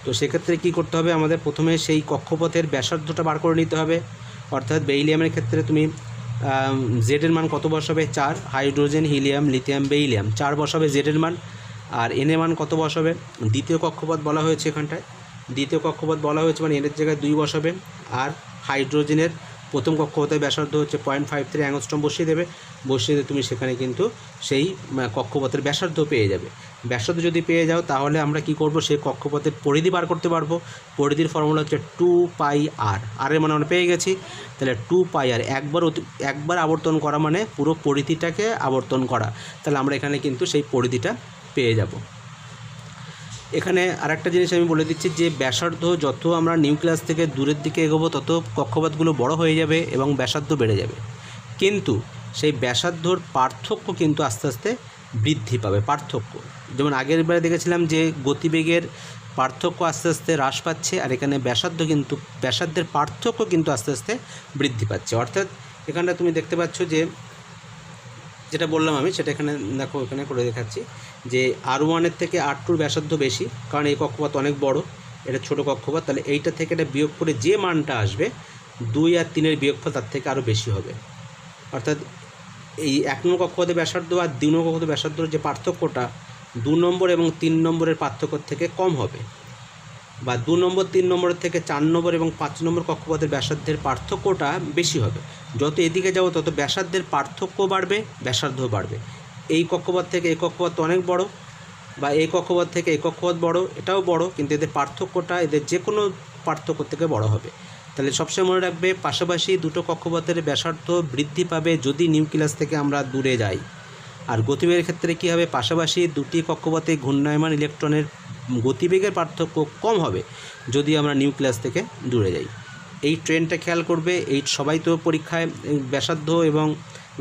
তো সেক্ষেত্রে কী করতে হবে, আমাদের প্রথমে সেই কক্ষপথের ব্যাসার্ধটা বার করে নিতে হবে। অর্থাৎ বেরিলিয়ামের ক্ষেত্রে তুমি জেডের মান কত বসাবে? 4। হাইড্রোজেন, হিলিয়াম, লিথিয়াম, বেরিলিয়াম 4 বসাবে জেডের মান। আর এনের মান কত বসাবে? দ্বিতীয় কক্ষপথ বলা হয়েছে এখানটায়, দ্বিতীয় কক্ষপথ বলা হয়েছে মানে এনের জায়গায় 2 বসাবে। আর হাইড্রোজেনের প্রথম কক্ষপথের ব্যাসার্ধ হচ্ছে 0.53 অ্যাংস্ট্রম বসিয়ে দেবে। বসিয়ে দিয়ে তুমি সেখানে কিন্তু সেই কক্ষপথের ব্যাসার্ধ পেয়ে যাবে। ব্যাসার্ধ যদি পেয়ে যাও তাহলে আমরা কি করব, সেই কক্ষপথের পরিধি বার করতে পারবো। পরিধির ফর্মুলা হচ্ছে 2πr। আরের মানে আমরা পেয়ে গেছি, তাহলে 2πr একবার আবর্তন করা মানে পুরো পরিধিটাকে আবর্তন করা। তাহলে আমরা এখানে কিন্তু সেই পরিধিটা পেয়ে যাব। এখানে আরেকটা জিনিস আমি বলে দিচ্ছি যে ব্যাসার্ধ যত আমরা নিউক্লিয়াস থেকে দূরের দিকে এগোবো তত কক্ষপথগুলো বড় হয়ে যাবে এবং ব্যাসার্ধ বেড়ে যাবে, কিন্তু সেই ব্যাসার্ধর পার্থক্য কিন্তু আস্তে আস্তে বৃদ্ধি পাবে। পার্থক্য যেমন আগের বারে দেখেছিলাম যে গতিবেগের পার্থক্য আস্তে আস্তে হ্রাস পাচ্ছে, আর এখানে ব্যাসার্ধের পার্থক্য কিন্তু আস্তে আস্তে বৃদ্ধি পাচ্ছে। অর্থাৎ এখানটা তুমি দেখতে পাচ্ছ যে যেটা বললাম আমি সেটা এখানে দেখো, এখানে করে দেখাচ্ছি যে R1-এর থেকে R2-র ব্যাসার্ধ বেশি, কারণ এই কক্ষপথ অনেক বড়, এটা ছোট কক্ষপথ। তাহলে এইটা থেকে এটা বিয়োগ করে যে মানটা আসবে 2 আর 3-এর বিয়োগফল তার থেকে আরও বেশি হবে। অর্থাৎ এই 1 নম্বর কক্ষপথের ব্যাসার্ধ আর 2 নম্বর কক্ষপথের ব্যাসার্ধর যে পার্থক্যটা 2 নম্বর এবং 3 নম্বরের পার্থক্য থেকে কম হবে, বা 2 নম্বর 3 নম্বরের থেকে 4 নম্বর এবং 5 নম্বর কক্ষপথের ব্যাসার্ধের পার্থক্যটা বেশি হবে। যত এদিকে যাবো তত ব্যাসার্ধের পার্থক্য বাড়বে, ব্যাসার্ধও বাড়বে। এই কক্ষপথ থেকে এই কক্ষপথ অনেক বড়, বা এই কক্ষপথ থেকে এই কক্ষপথ বড়, এটাও বড়, কিন্তু এদের পার্থক্যটা এদের যে কোনো পার্থক্য থেকে বড় হবে। তাহলে সবসময় মনে রাখবে পাশাপাশি দুটো কক্ষপথের ব্যাসার্ধ বৃদ্ধি পাবে যদি নিউক্লিয়াস থেকে আমরা দূরে যাই। আর গতিবেগের ক্ষেত্রে কী হবে, পাশাপাশি দুটি কক্ষপথে ঘূর্ণায়মান ইলেকট্রনের গতিবেগের পার্থক্য কম হবে যদি আমরা নিউক্লিয়াস থেকে দূরে যাই। এই ট্রেন্ডটা খেয়াল করবে। এই সবাই তো পরীক্ষায় ব্যাসার্ধ এবং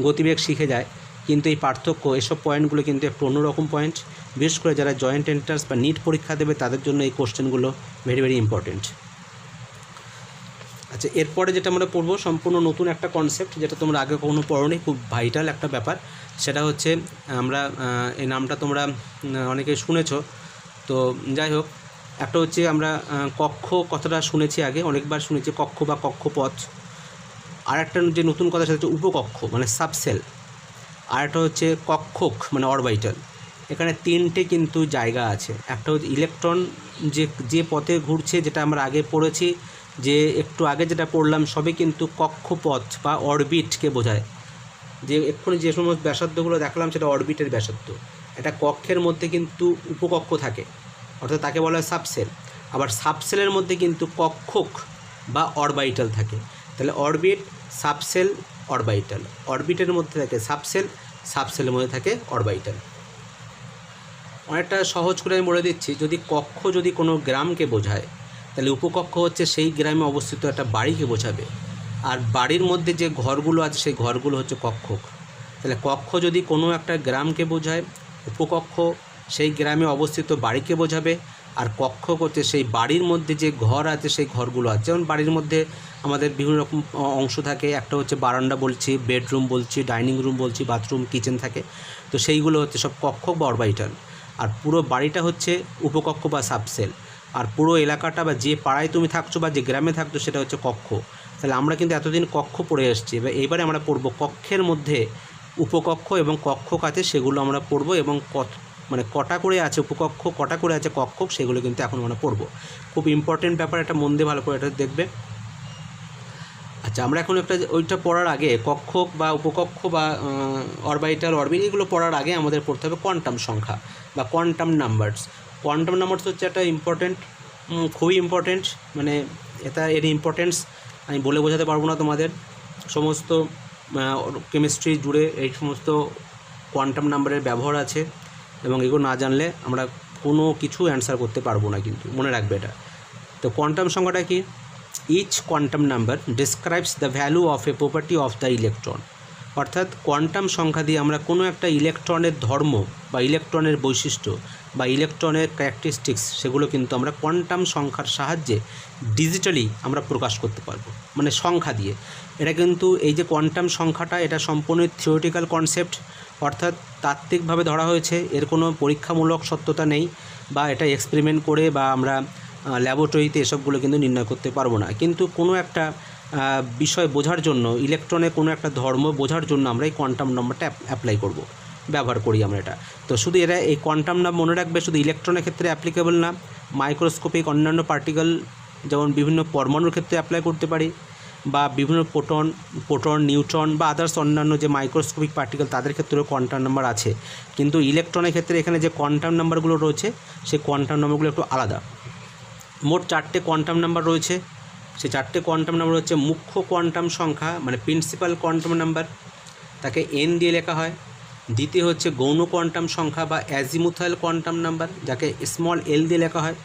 গতিবেগ শিখে যায়, কিন্তু এই পার্থক্য এসব পয়েন্টগুলো কিন্তু একটু অন্যরকম পয়েন্ট। বিশেষ করে যারা জয়েন্ট এন্ট্রান্স বা নিট পরীক্ষা দেবে তাদের জন্য এই কোশ্চেনগুলো ভেরি ভেরি ইম্পর্টেন্ট। আচ্ছা, এরপরে যেটা আমরা পড়বো সম্পূর্ণ নতুন একটা কনসেপ্ট, যেটা তোমরা আগে কখনো পড়োনি, খুব ভাইটাল একটা ব্যাপার। সেটা হচ্ছে আমরা এই নামটা তোমরা অনেকেই শুনেছো, তো যাই হোক, একটা হচ্ছে আমরা কক্ষ কথাটা শুনেছি আগে, অনেকবার শুনেছি কক্ষ বা কক্ষপথ। আর একটা যে নতুন কথা সেটা হচ্ছে উপকক্ষ মানে সাবসেল। আর একটা হচ্ছে কক্ষক মানে অরবাইটাল। এখানে 3টে কিন্তু জায়গা আছে। একটা হচ্ছে ইলেকট্রন যে পথে ঘুরছে, যেটা আমরা আগে পড়েছি, যে একটু আগে যেটা পড়লাম সবই কিন্তু কক্ষপথ বা অরবিটকে বোঝায়। যে এক্ষুনি যে সমস্ত ব্যাসার্ধগুলো দেখলাম সেটা অরবিটের ব্যাসার্ধ। একটা কক্ষের মধ্যে কিন্তু উপকক্ষ থাকে, অর্থাৎ তাকে বলা হয় সাবসেল। আবার সাবসেলের মধ্যে কিন্তু কক্ষক বা অরবাইটাল থাকে। তাহলে অরবিট, সাবসেল, অরবাইটাল। অরবিটের মধ্যে থাকে সাবসেল, সাবসেলের মধ্যে থাকে অরবাইটাল। অনেকটা সহজ করে আমি বলে দিচ্ছি, যদি কক্ষ যদি কোনো গ্রামকে বোঝায় তাহলে উপকক্ষ হচ্ছে সেই গ্রামে অবস্থিত একটা বাড়িকে বোঝাবে, আর বাড়ির মধ্যে যে ঘরগুলো আছে সেই ঘরগুলো হচ্ছে কক্ষক। তাহলে কক্ষ যদি কোনো একটা গ্রামকে বোঝায়, উপকক্ষ সেই গ্রামে অবস্থিত বাড়িকে বোঝাবে, আর কক্ষক হচ্ছে সেই বাড়ির মধ্যে যে ঘর আছে সেই ঘরগুলো আছে। যেমন বাড়ির মধ্যে আমাদের বিভিন্ন রকম অংশ থাকে, একটা হচ্ছে বারান্দা বলছি, বেডরুম বলছি, ডাইনিং রুম বলছি, বাথরুম, কিচেন থাকে, তো সেইগুলো হচ্ছে সব কক্ষক বা অরবাইটাল। আর পুরো বাড়িটা হচ্ছে উপকক্ষ বা সাবসেল, আর পুরো এলাকাটা বা যে পাড়ায় তুমি থাকছো বা যে গ্রামে থাকছো সেটা হচ্ছে কক্ষ। তাহলে আমরা কিন্তু এতদিন কক্ষ পড়ে এসেছি, এইবারে আমরা পড়বো কক্ষের মধ্যে উপকক্ষ এবং কক্ষক আছে সেগুলো আমরা পড়বো, এবং মানে কটা করে আছে উপকক্ষ, কটা করে আছে কক্ষক, সেগুলো কিন্তু এখন আমরা পড়বো। খুব ইম্পর্টেন্ট ব্যাপার, এটা মন দিয়ে ভালো করে এটা দেখবে। আচ্ছা, আমরা এখন একটা ওইটা পড়ার আগে কক্ষক বা উপকক্ষ বা অরবাইটাল, অরবিট এগুলো পড়ার আগে আমাদের পড়তে হবে কোয়ান্টাম সংখ্যা বা কোয়ান্টাম নাম্বারস। কোয়ান্টাম নাম্বারস হচ্ছে একটা ইম্পর্টেন্ট, খুবই ইম্পর্টেন্ট, মানে এর ইম্পর্টেন্স আমি বলে বোঝাতে পারবো না তোমাদের। সমস্ত কেমিস্ট্রি জুড়ে এই সমস্ত কোয়ান্টাম নাম্বারের ব্যবহার আছে, এবং এগুলো না জানলে আমরা কোনো কিছু অ্যান্সার করতে পারবো না, কিন্তু মনে রাখবে এটা। তো কোয়ান্টাম সংখ্যাটা কি? Each quantum number describes the value of a property of the electron. অর্থাৎ কোয়ান্টাম সংখ্যা দিয়ে আমরা কোনো একটা ইলেকট্রনের ধর্ম বা ইলেকট্রনের বৈশিষ্ট্য বা ইলেকট্রনের ক্যারেক্টারিস্টিক্স সেগুলো কিন্তু আমরা কোয়ান্টাম সংখ্যার সাহায্যে ডিজিটালি আমরা প্রকাশ করতে পারবো, মানে সংখ্যা দিয়ে। এটা কিন্তু এই যে কোয়ান্টাম সংখ্যাটা, এটা সম্পূর্ণ থিওরিটিক্যাল কনসেপ্ট, অর্থাৎ তাত্ত্বিকভাবে ধরা হয়েছে, এর কোনো পরীক্ষামূলক সত্যতা নেই, বা এটা এক্সপেরিমেন্ট করে বা আমরা ল্যাবরেটরিতে এসবগুলো কিন্তু নির্ণয় করতে পারবো না। কিন্তু কোনো একটা বিষয় বোঝার জন্য, ইলেকট্রনের কোনো একটা ধর্ম বোঝার জন্য আমরা এই কোয়ান্টাম নাম্বারটা অ্যাপ্লাই করব, ব্যবহার করি আমরা এটা। তো শুধু এরা এই কোয়ান্টাম নাম মনে রাখবে, শুধু ইলেকট্রনের ক্ষেত্রে অ্যাপ্লিকেবল না, মাইক্রোস্কোপিক অন্যান্য পার্টিকেল যেমন বিভিন্ন পরমাণুর ক্ষেত্রে অ্যাপ্লাই করতে পারি, বা বিভিন্ন প্রোটন, নিউট্রন বা আদার্স অন্যান্য যে মাইক্রোস্কোপিক পার্টিকেল তাদের ক্ষেত্রেও কোয়ান্টাম নাম্বার আছে। কিন্তু ইলেকট্রনের ক্ষেত্রে এখানে যে কোয়ান্টাম নাম্বারগুলো রয়েছে সেই কোয়ান্টাম নাম্বারগুলো একটু আলাদা। মোট 4টে কোয়ান্টাম নাম্বার রয়েছে। সেই 4টে কোয়ান্টাম নাম্বার হচ্ছে মুখ্য কোয়ান্টাম সংখ্যা, মানে প্রিন্সিপাল কোয়ান্টাম নাম্বার, তাকে এন দিয়ে লেখা হয়। দ্বিতীয় হচ্ছে গৌণ কোয়ান্টাম সংখ্যা বা অ্যাজিমুথাল কোয়ান্টাম নাম্বার, যাকে স্মল এল দিয়ে লেখা হয়।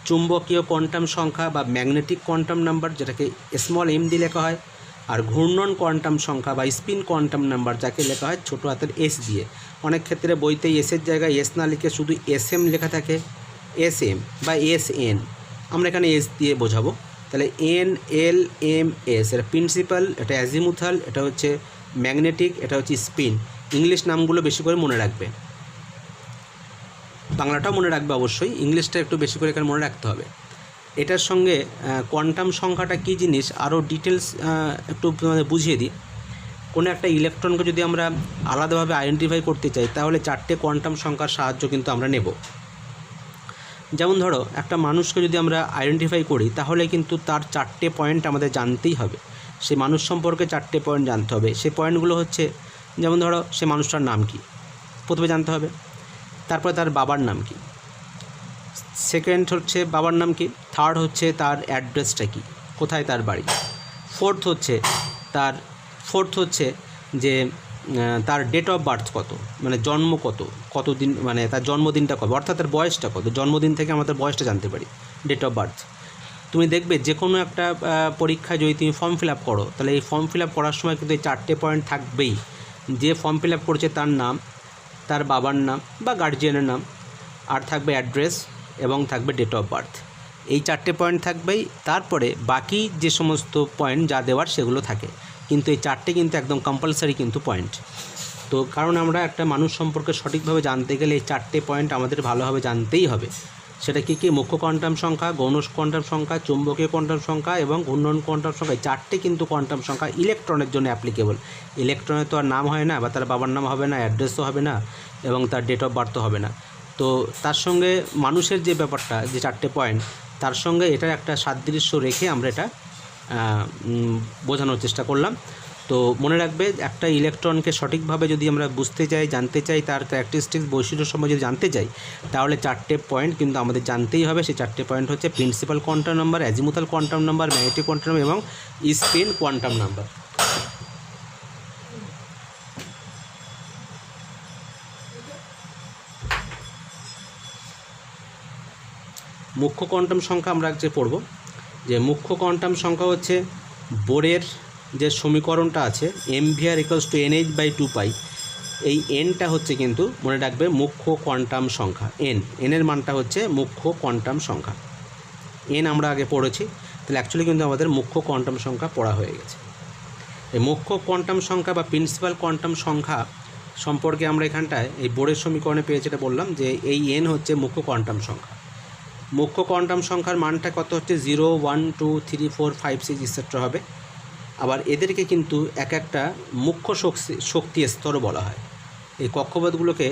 চুম্বকীয় কোয়ান্টাম সংখ্যা বা ম্যাগনেটিক কোয়ান্টাম নাম্বার, যেটাকে স্মল এম দিয়ে লেখা হয়। আর ঘূর্ণন কোয়ান্টাম সংখ্যা বা স্পিন কোয়ান্টাম নাম্বার, যাকে লেখা হয় ছোটো হাতের এস দিয়ে। অনেক ক্ষেত্রে বইতে এসের জায়গায় এস না লিখে শুধু এস এম লেখা থাকে, এস এম বা এস এন, আমরা এখানে এস দিয়ে বোঝাবো। তাহলে এন এল এম এস, এটা প্রিন্সিপাল, এটা অ্যাজিমুথাল, এটা হচ্ছে ম্যাগনেটিক, এটা হচ্ছে স্পিন। ইংলিশ নামগুলো বেশি করে মনে রাখবে, বাংলাটাও মনে রাখবে অবশ্যই, ইংলিশটা একটু বেশি করে এখানে মনে রাখতে হবে। এটার সঙ্গে কোয়ান্টাম সংখ্যাটা কী জিনিস আরও ডিটেলস একটু বুঝিয়ে দিই। কোনো একটা ইলেকট্রনকে যদি আমরা আলাদাভাবে আইডেন্টিফাই করতে চাই তাহলে 4টে কোয়ান্টাম সংখ্যার সাহায্য কিন্তু আমরা নেব। যেমন ধরো একটা মানুষকে যদি আমরা আইডেন্টিফাই করি তাহলে কিন্তু তার 4টে পয়েন্ট আমাদের জানতেই হবে। সেই মানুষ সম্পর্কে 4টে পয়েন্ট জানতে হবে। সেই পয়েন্টগুলো হচ্ছে, যেমন ধরো সে মানুষটার নাম কী প্রথমে জানতে হবে, তারপরে তার বাবার নাম কী, সেকেন্ড হচ্ছে বাবার নাম কী, থার্ড হচ্ছে তার অ্যাড্রেসটা কী, কোথায় তার বাড়ি, ফোর্থ হচ্ছে যে তার ডেট অফ বার্থ কত, মানে জন্ম কতদিন, মানে তার জন্মদিনটা কবে, অর্থাৎ তার বয়সটা কত। জন্মদিন থেকে আমাদের বয়সটা জানতে পারি, ডেট অফ বার্থ। তুমি দেখবে যে কোনো একটা পরীক্ষায় যদি তুমি ফর্ম ফিল আপ করো তাহলে এই ফর্ম ফিল আপ করার সময় কিন্তু এই 4টে পয়েন্ট থাকবেই। যে ফর্ম ফিল আপ করেছে তার নাম, তার বাবার নাম বা গার্জিয়ানের নাম, আর থাকবে অ্যাড্রেস এবং থাকবে ডেট অফ বার্থ। এই 4টে পয়েন্ট থাকবেই। তারপরে বাকি যে সমস্ত পয়েন্ট যা দেওয়ার সেগুলো থাকে, কিন্তু এই 4টে কিন্তু একদম কম্পালসারি কিন্তু পয়েন্ট। তো কারণ আমরা একটা মানুষ সম্পর্কে সঠিকভাবে জানতে গেলে এই 4টে পয়েন্ট আমাদের ভালোভাবে জানতেই হবে। সেটা কী কী? মুখ্য কোয়ান্টাম সংখ্যা, গৌণ কোয়ান্টাম সংখ্যা, চুম্বকীয় কোয়ান্টাম সংখ্যা এবং ঘূর্ণন কোয়ান্টাম সংখ্যা। 4টে কিন্তু কোয়ান্টাম সংখ্যা ইলেকট্রনের জন্য অ্যাপ্লিকেবল। ইলেকট্রনের তো আর নাম হয় না, বা তার বাবার নাম হবে না, অ্যাড্রেসও হবে না, এবং তার ডেট অফ বার্থও হবে না। তো তার সঙ্গে মানুষের যে ব্যাপারটা, যে 4টে পয়েন্ট, তার সঙ্গে এটার একটা সাদৃশ্য রেখে আমরা এটা বোঝানোর চেষ্টা করলাম। তো মনে রাখবে, একটা ইলেকট্রনকে সঠিকভাবে যদি আমরা বুঝতে চাই, জানতে চাই, তার ক্যারেক্টারিস্টিক্স বৈশিষ্ট্য সম্বন্ধে যদি জানতে চাই, তাহলে 4টে পয়েন্ট কিন্তু আমাদের জানতেই হবে। সেই 4টে পয়েন্ট হচ্ছে principal quantum number, azimuthal quantum number, magnetic quantum number এবং স্পিন কোয়ান্টাম নাম্বার। মুখ্য কোয়ান্টাম সংখ্যা আমরা যে পড়ব, যে মুখ্য কোয়ান্টাম সংখ্যা হচ্ছে বোরের যে সমীকরণটা আছে mvr = nh/2π, এই এনটা হচ্ছে কিন্তু মনে রাখবে মুখ্য কোয়ান্টাম সংখ্যা। এনের মানটা হচ্ছে মুখ্য কোয়ান্টাম সংখ্যা। এন আমরা আগে পড়েছি, তাহলে অ্যাকচুয়ালি কিন্তু আমাদের মুখ্য কোয়ান্টাম সংখ্যা পড়া হয়ে গেছে। এই মুখ্য কোয়ান্টাম সংখ্যা বা প্রিন্সিপাল কোয়ান্টাম সংখ্যা সম্পর্কে আমরা এখানটায় এই বোরের সমীকরণে পেয়ে যেটা বললাম, যে এই এন হচ্ছে মুখ্য কোয়ান্টাম সংখ্যা। মুখ্য কোয়ান্টাম সংখ্যার মানটা কত হচ্ছে 0, 1, 2, 3, 4, 5, 6 ইত্যাদি হবে। আবার এদেরকে কিন্তু এক একটা মুখ্য শক্তি স্তরও বলা হয়। এই কক্ষপথগুলোকে,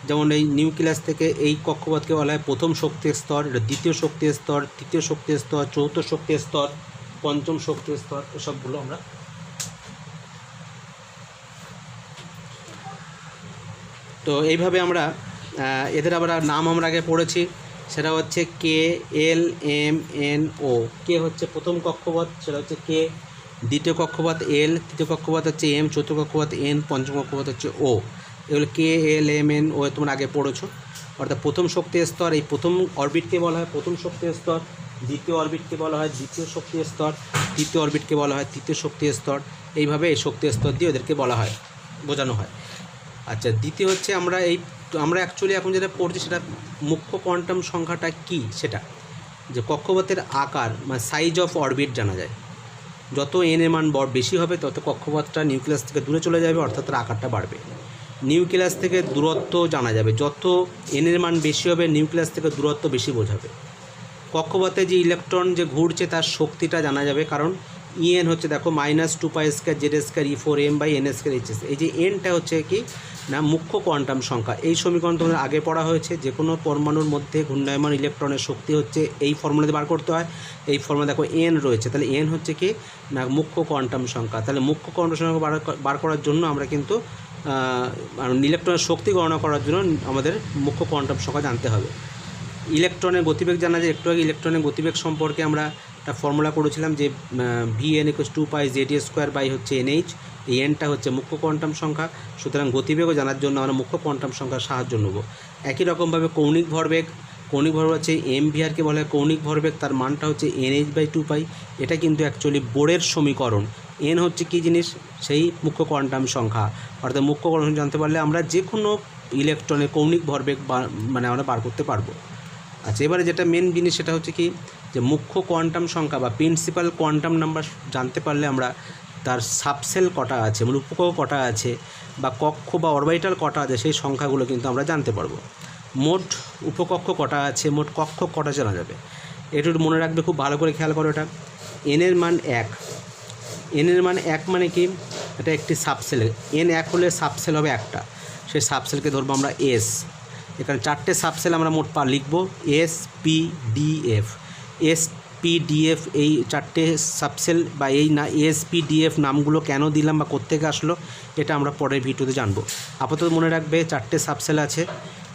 যেমন এই নিউক্লিয়াস থেকে এই কক্ষপথকে বলা হয় প্রথম শক্তি স্তর, এটা দ্বিতীয় শক্তি স্তর, তৃতীয় শক্তি স্তর, চতুর্থ শক্তি স্তর, পঞ্চম শক্তি স্তর, এসবগুলো আমরা। তো এইভাবে আমরা এদের আবার নাম আমরা আগে পড়েছি, সেটা হচ্ছে কে, এল, এম, এন, ও। কে হচ্ছে প্রথম কক্ষপথ, সেটা হচ্ছে কে। দ্বিতীয় কক্ষপথ এল, তৃতীয় কক্ষপথ হচ্ছে এম, চতুর্থ কক্ষপথ এন, পঞ্চম কক্ষপথ হচ্ছে ও। এগুলো কে, এল, এম, এন, ও তোমরা আগে পড়েছো। অর্থাৎ প্রথম শক্তি স্তর, এই প্রথম অরবিটকে বলা হয় প্রথম শক্তি স্তর, দ্বিতীয় অরবিটকে বলা হয় দ্বিতীয় শক্তি স্তর, তৃতীয় অরবিটকে বলা হয় তৃতীয় শক্তি স্তর। এইভাবে এই শক্তি স্তর দিয়ে ওদেরকে বলা হয়। বোঝানো হয়। আচ্ছা, দ্বিতীয় হচ্ছে আমরা অ্যাকচুয়ালি এখন যেটা পড়ছি সেটা মুখ্য কোয়ান্টাম সংখ্যাটা কী, সেটা যে কক্ষপথের আকার মানে সাইজ অফ অরবিট জানা যায়। যত এন এর মান বেশি হবে তত কক্ষপথটা নিউক্লিয়াস থেকে দূরে চলে যাবে, অর্থাৎ তার আকারটা বাড়বে। নিউক্লিয়াস থেকে দূরত্ব জানা যাবে, যত এন এর মান বেশি হবে নিউক্লিয়াস থেকে দূরত্ব বেশি বোঝাবে। কক্ষপথে যে ইলেকট্রন যে ঘুরছে তার শক্তিটা জানা যাবে, কারণ ইএন হচ্ছে দেখো -2π² Z²E4m/n²HS। এই যে এনটা হচ্ছে কি না মুখ্য কোয়ান্টাম সংখ্যা। এই সমীকরণ তোমাদের আগে পড়া হয়েছে, যে কোনো পরমাণুর মধ্যে ঘূর্ণায়মান ইলেকট্রনের শক্তি হচ্ছে এই ফর্মুলাতে বার করতে হয়। এই ফর্মুলা দেখো এন রয়েছে, তাহলে এন হচ্ছে কি না মুখ্য কোয়ান্টাম সংখ্যা। তাহলে মুখ্য কোয়ান্টাম সংখ্যা বার করার জন্য আমরা কিন্তু ইলেকট্রনের শক্তি গণনা করার জন্য আমাদের মুখ্য কোয়ান্টাম সংখ্যা জানতে হবে। ইলেকট্রনের গতিবেগ জানা যায়, একটু আগে ইলেকট্রনের গতিবেগ সম্পর্কে আমরা একটা ফর্মুলা করেছিলাম যে Vn = 2π/NH। এই এনটা হচ্ছে মুখ্য কোয়ান্টাম সংখ্যা। সুতরাং গতিবেগও জানার জন্য আমরা মুখ্য কোয়ান্টাম সংখ্যার সাহায্য নেব। একই রকমভাবে কৌণিক ভরবেগ হচ্ছে mvr-কে বলা হয় কৌণিক ভরবেগ, তার মানটা হচ্ছে NH/2π। এটা কিন্তু অ্যাকচুয়ালি বোরের সমীকরণ। এন হচ্ছে কী জিনিস, সেই মুখ্য কোয়ান্টাম সংখ্যা। অর্থাৎ মুখ্য কোয়ান্টাম জানতে পারলে আমরা যে কোনো ইলেকট্রনের কৌণিক ভরবেগ মানে আমরা বার করতে পারবো। আচ্ছা, এবারে যেটা মেন জিনিস সেটা হচ্ছে কি যে মুখ্য কোয়ান্টাম সংখ্যা বা প্রিন্সিপাল কোয়ান্টাম নাম্বার জানতে পারলে আমরা তার সাবসেল কটা আছে মানে উপকক্ষ কটা আছে বা কক্ষ বা অরবিটাল কটা আছে সেই সংখ্যাগুলো কিন্তু আমরা জানতে পারবো। মোট উপকক্ষ কটা আছে, মোট কক্ষ কটা জানা যাবে। একটু মনে রাখবে, খুব ভালো করে খেয়াল করো। এটা এনের মান 1। এনের মান 1 মানে কি, এটা একটি সাবসেল। এন 1 হলে সাবসেল হবে একটা, সেই সাবসেলকে ধরবো আমরা এস। এখানে 4টে সাবসেল আমরা মোট লিখব SPDF। SPDF এই 4টে সাবসেল বা এই না SPDF নামগুলো কেন দিলাম বা কোত্থেকে আসলো এটা আমরা পরের ভিডিওতে জানবো। আপাতত মনে রাখবে 4টে সাবসেল আছে।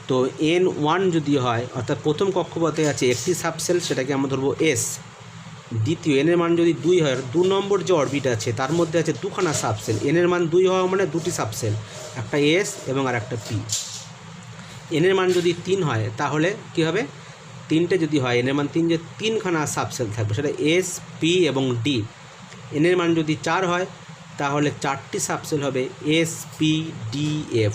তো N1 যদি হয়, অর্থাৎ প্রথম কক্ষপথে আছে একটি সাবসেল, সেটাকে আমরা ধরবো S। দ্বিতীয় এনের মান যদি 2 হয়, 2 নম্বর যে অরবিট আছে তার মধ্যে আছে দুখানা সাবসেল। এনের মান 2 হওয়া মানে দুটি সাবসেল, একটা S এবং আর একটা P। এনের মান যদি 3 হয় তাহলে কি হবে, 3টে যদি হয় এনের মান 3, যে 3খানা সাবসেল থাকবে, সেটা S, P এবং D। এনের মান যদি 4 হয় তাহলে 4টি সাবসেল হবে S, P, D, F।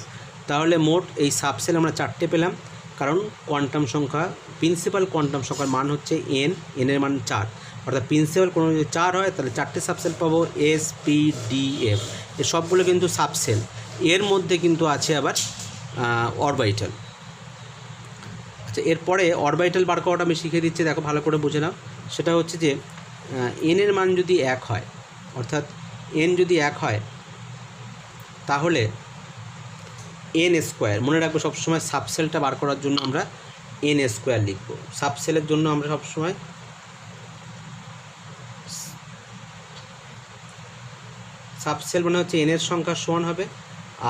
তাহলে মোট এই সাবসেল আমরা 4টে পেলাম, কারণ কোয়ান্টাম সংখ্যা প্রিন্সিপাল কোয়ান্টাম সংখ্যার মান হচ্ছে n, এর মান 4। অর্থাৎ প্রিন্সিপাল কোনো যদি 4 হয় তাহলে 4টে সাবসেল পাবো S, P, D, F। এই সবগুলো কিন্তু সাবসেল। এর মধ্যে কিন্তু আছে আবার অরবিটাল। আচ্ছা, এরপরে অরবিটাল বার করাটা আমি শিখিয়ে দিচ্ছি, দেখো ভালো করে বুঝে নাও। সেটা হচ্ছে যে এনের মান যদি 1 হয়, অর্থাৎ n যদি 1 হয় তাহলে n², মনে রাখবো সবসময় সাবসেলটা বার করার জন্য আমরা n² লিখব। সাবসেলের জন্য আমরা সবসময় সাবসেল মানে হচ্ছে n এর সংখ্যা সমান হবে,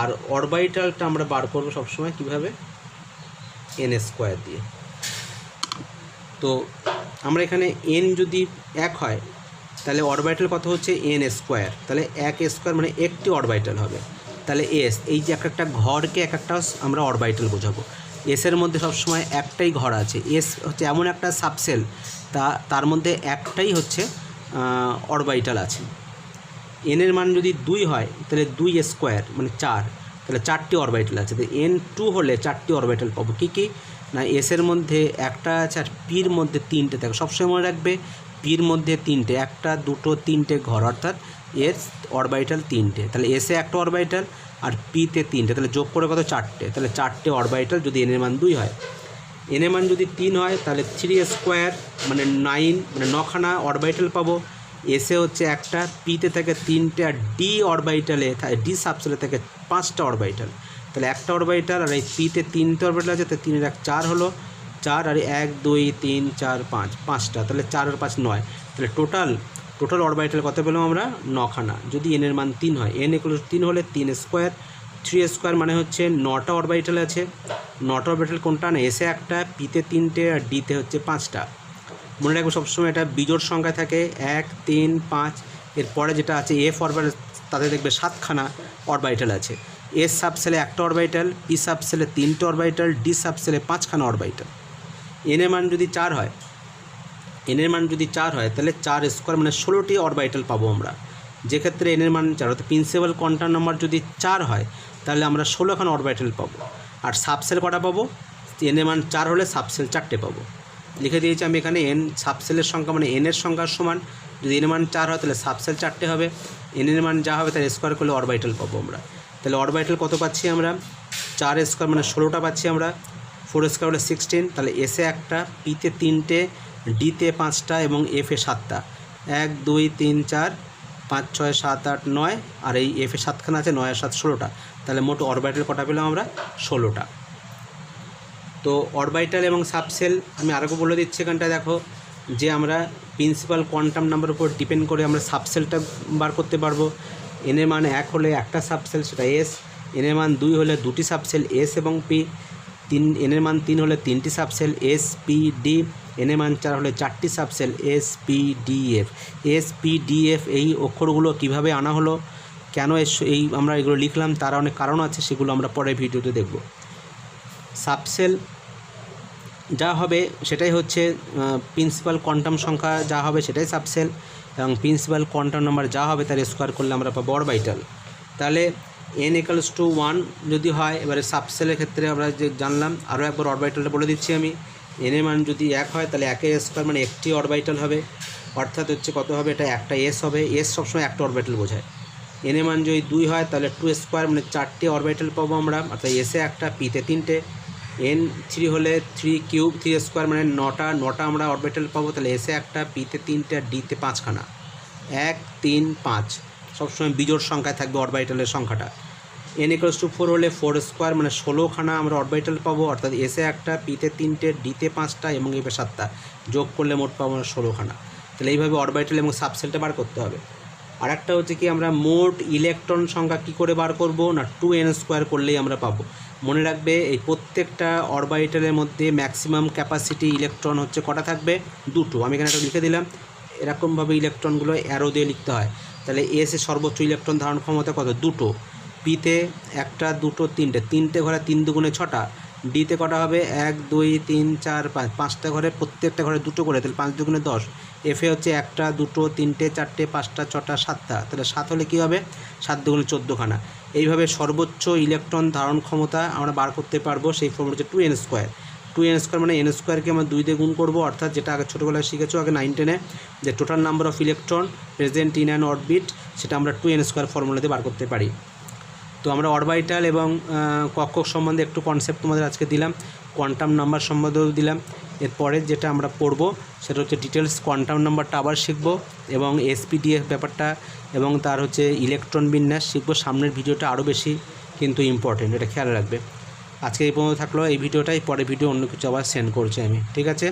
আর অরবিটালটা আমরা বার করবো সবসময় কীভাবে, n² দিয়ে। তো আমরা এখানে n যদি 1 হয় তাহলে অরবিটাল কত হচ্ছে n², তাহলে 1² মানে একটি অরবিটাল হবে। তাহলে S, এই যে একটা ঘরকে একটা আমরা অরবিটাল বোঝাবো। এসের মধ্যে সবসময় একটাই ঘর আছে। এস হচ্ছে এমন একটা সাবসেল তার মধ্যে একটাই হচ্ছে অরবিটাল আছে। এনের মান যদি 2 হয় তাহলে 2² মানে 4, তাহলে 4টি অরবিটাল আছে। তো N2 হলে 4টি অরবিটাল পাবো। কী না, এসের মধ্যে একটা আছে আর পির মধ্যে 3টে থাকে। সবসময় মনে রাখবে পির মধ্যে 3টে, 1, 2, 3টে ঘর, অর্থাৎ এর অরবিটাল 3টে। তাহলে এসে একটা অরবিটাল আর পিতে 3টে, তাহলে যোগ করে কত, 4টে। তাহলে 4টে অরবিটাল যদি এনের মান 2 হয়। এনের মান যদি 3 হয় তাহলে 3² মানে 9, মানে 9খানা অরবিটাল পাবো। এসে হচ্ছে একটা, পিতে থাকে 3টে, আর ডি অরবিটালে ডি সাবসেলে থাকে 5টা অরবিটাল। তাহলে একটা অরবিটাল আর এই পিতে 3টে অরবিটাল আছে, তাহলে 3 আর 1 4 হলো, 4 আর 1 2 3 4 5, 5টা, তাহলে 4 আর 5 9। তাহলে টোটাল অরবিটাল কত পেলাম আমরা, 9খানা। যদি এনের মান 3 হয়, n = 3 হলে 3², 3² মানে হচ্ছে 9টা অরবিটাল আছে। 9টা অরবিটাল কোনটা না, এসে একটা, পিতে 3টে আর ডিতে হচ্ছে 5টা। মনে রাখবো সবসময় এটা বিজোড় সংখ্যা থাকে 1 3 5। এরপরে যেটা আছে F অরবিটাল, তাতে দেখবে 7খানা অরবিটাল আছে। এস সাবসেলে একটা অরবিটাল, পি সাবসেলে 3টে অরবিটাল, ডি সাবসেলে 5খানা অরবিটাল। এনের মান যদি 4 হয়, তাহলে 4² মানে 16টি অরবিটাল পাবো আমরা। যেক্ষেত্রে এনের মান 4, অর্থাৎ প্রিন্সিপাল কোয়ান্টাম নাম্বার যদি 4 হয় তাহলে আমরা 16খানা অরবিটাল পাবো। আর সাবসেল কটা পাবো? এনের মান 4 হলে সাবসেল 4টে পাবো। লিখে দিয়েছি আমি এখানে এন সাবসেলের সংখ্যা মানে এনের সংখ্যার সমান, যদি এনের মান 4 হয় তাহলে সাবসেল 4টে হবে, এনের মান যা হবে তার স্কোয়ার করলে অরবিটাল পাবো আমরা। তাহলে অরবিটাল কত পাচ্ছি আমরা? 4 স্কোয়ার মানে 16টা পাচ্ছি আমরা, 4 স্কোয়ার হলে 16, তাহলে এসে একটা, পিতে 3টে, ডিতে 5টা এবং এফে 7টা। 1 2 3 4 5 6 7 8 9, আর এই এফে 7খানা আছে, 9 আর 7 16টা। তাহলে মোট অরবিটাল কটা পেলাম আমরা? 16টা। তো অরবিটাল এবং সাবসেল আমি আরেকও বলে দিচ্ছি এখানটায় দেখো, যে আমরা প্রিন্সিপাল কোয়ান্টাম নাম্বার উপর ডিপেন্ড করে আমরা সাবসেলটা বার করতে পারবো। এনের মান 1 হলে একটা সাবসেল, সেটা এস। এনের মান 2 হলে 2টি সাবসেল এস এবং পি। এনের মান 3 হলে 3টি সাবসেল এস পি ডি। এনের মান 4 হলে 4টি subshell S P D F. S P D F এই অক্ষরগুলো কিভাবে আনা হলো, কেন এই আমরা এগুলো লিখলাম, তার অনেক কারণ আছে, সেগুলো আমরা পরের ভিডিওতে দেখব। সাবসেল যা হবে সেটাই হচ্ছে প্রিন্সিপাল কোয়ান্টাম সংখ্যা যা হবে সেটাই সাবসেল, এবং প্রিন্সিপাল কোয়ান্টাম নাম্বার যা হবে তার স্কোয়ার করলে আমরা পাবো অরবিটাল। তাহলে n = 1 যদি হয়, এবারে সাবসেলের ক্ষেত্রে আমরা যে জানলাম, আরও একবার অরবিটালটা বলে দিচ্ছি আমি। n এর মান যদি 1 হয় তাহলে 1 স্কোয়ার মানে একটি অরবিটাল হবে, অর্থাৎ হচ্ছে কত হবে? এটা একটা এস হবে, এস সবসময় একটা অরবিটাল বোঝায়। n এর মান যদি 2 হয় তাহলে 2 স্কোয়ার মানে 4টে অরবিটাল পাবো আমরা, অর্থাৎ এসে একটা, পিতে 3টে। n 3 হলে 3 কিউব, 3 স্কোয়ার মানে 9টা আমরা অরবিটাল পাবো, তাহলে এসে একটা, পিতে 3টে, আর ডিতে 5খানা। 1 3 5 সবসময় বিজোড় সংখ্যায় থাকবে অরবিটালের সংখ্যাটা। n = 4 হলে 4 স্কোয়ার মানে 16খানা আমরা অরবিটাল পাবো, অর্থাৎ এসে একটা, পিতে 3টে, ডিতে 5টা এবং এফে 7টা, যোগ করলে মোট পাবো আমরা 16খানা। তাহলে এইভাবে অরবিটাল এবং সাবসেলটা বার করতে হবে। আর একটা হচ্ছে কি, আমরা মোট ইলেকট্রন সংখ্যা কী করে বার করব না, 2n² করলেই আমরা পাবো। মনে রাখবে এই প্রত্যেকটা অরবিটালের মধ্যে ম্যাক্সিমাম ক্যাপাসিটি ইলেকট্রন হচ্ছে কটা থাকবে? 2টো। আমি এখানে একটা লিখে দিলাম, এরকমভাবে ইলেকট্রনগুলো অ্যারো দিয়ে লিখতে হয়। তাহলে এসে সর্বোচ্চ ইলেকট্রন ধারণ ক্ষমতা কত? 2টো। পিতে 1 2 3টে ঘরে 3 2 6টা। ডিতে কটা হবে? 1 2 3 4 5, 5টা ঘরে, প্রত্যেকটা ঘরে 2টো করে, তাহলে 5 2 10। এফে হচ্ছে 1 2 3 4 5 6 7টা, তাহলে 7 হলে কী হবে? 7 2 14খানা। এইভাবে সর্বোচ্চ ইলেকট্রন ধারণ ক্ষমতা আমরা বার করতে পারবো। সেই ফর্মুলা হচ্ছে 2n²। 2n² মানে n² আমরা 2 দিয়ে গুণ করবো, অর্থাৎ যেটা আগে ছোটোবেলায় শিখেছো আগে 9 10-এ, যে total number of electron present in an orbit, সেটা আমরা 2n² ফর্মুলা দিয়ে বার করতে পারি। তো আমরা অরবিটাল এবং কক্ষক সম্বন্ধে একটু কনসেপ্ট তোমাদের আজকে দিলাম, কোয়ান্টাম নাম্বার সম্বন্ধেও দিলাম। এরপরে যেটা আমরা পড়বো সেটা হচ্ছে ডিটেলস কোয়ান্টাম নাম্বারটা আবার শিখবো, এবং এসপিডিএফ ব্যাপারটা এবং তার হচ্ছে ইলেকট্রন বিন্যাস শিখবো। সামনের ভিডিওটা আরও বেশি কিন্তু ইম্পর্টেন্ট, এটা খেয়াল রাখবে। আজকে এই পর্যন্ত থাকলো এই ভিডিওটাই, পরে ভিডিও অন্য কিছু আবার সেন্ড করছি আমি, ঠিক আছে।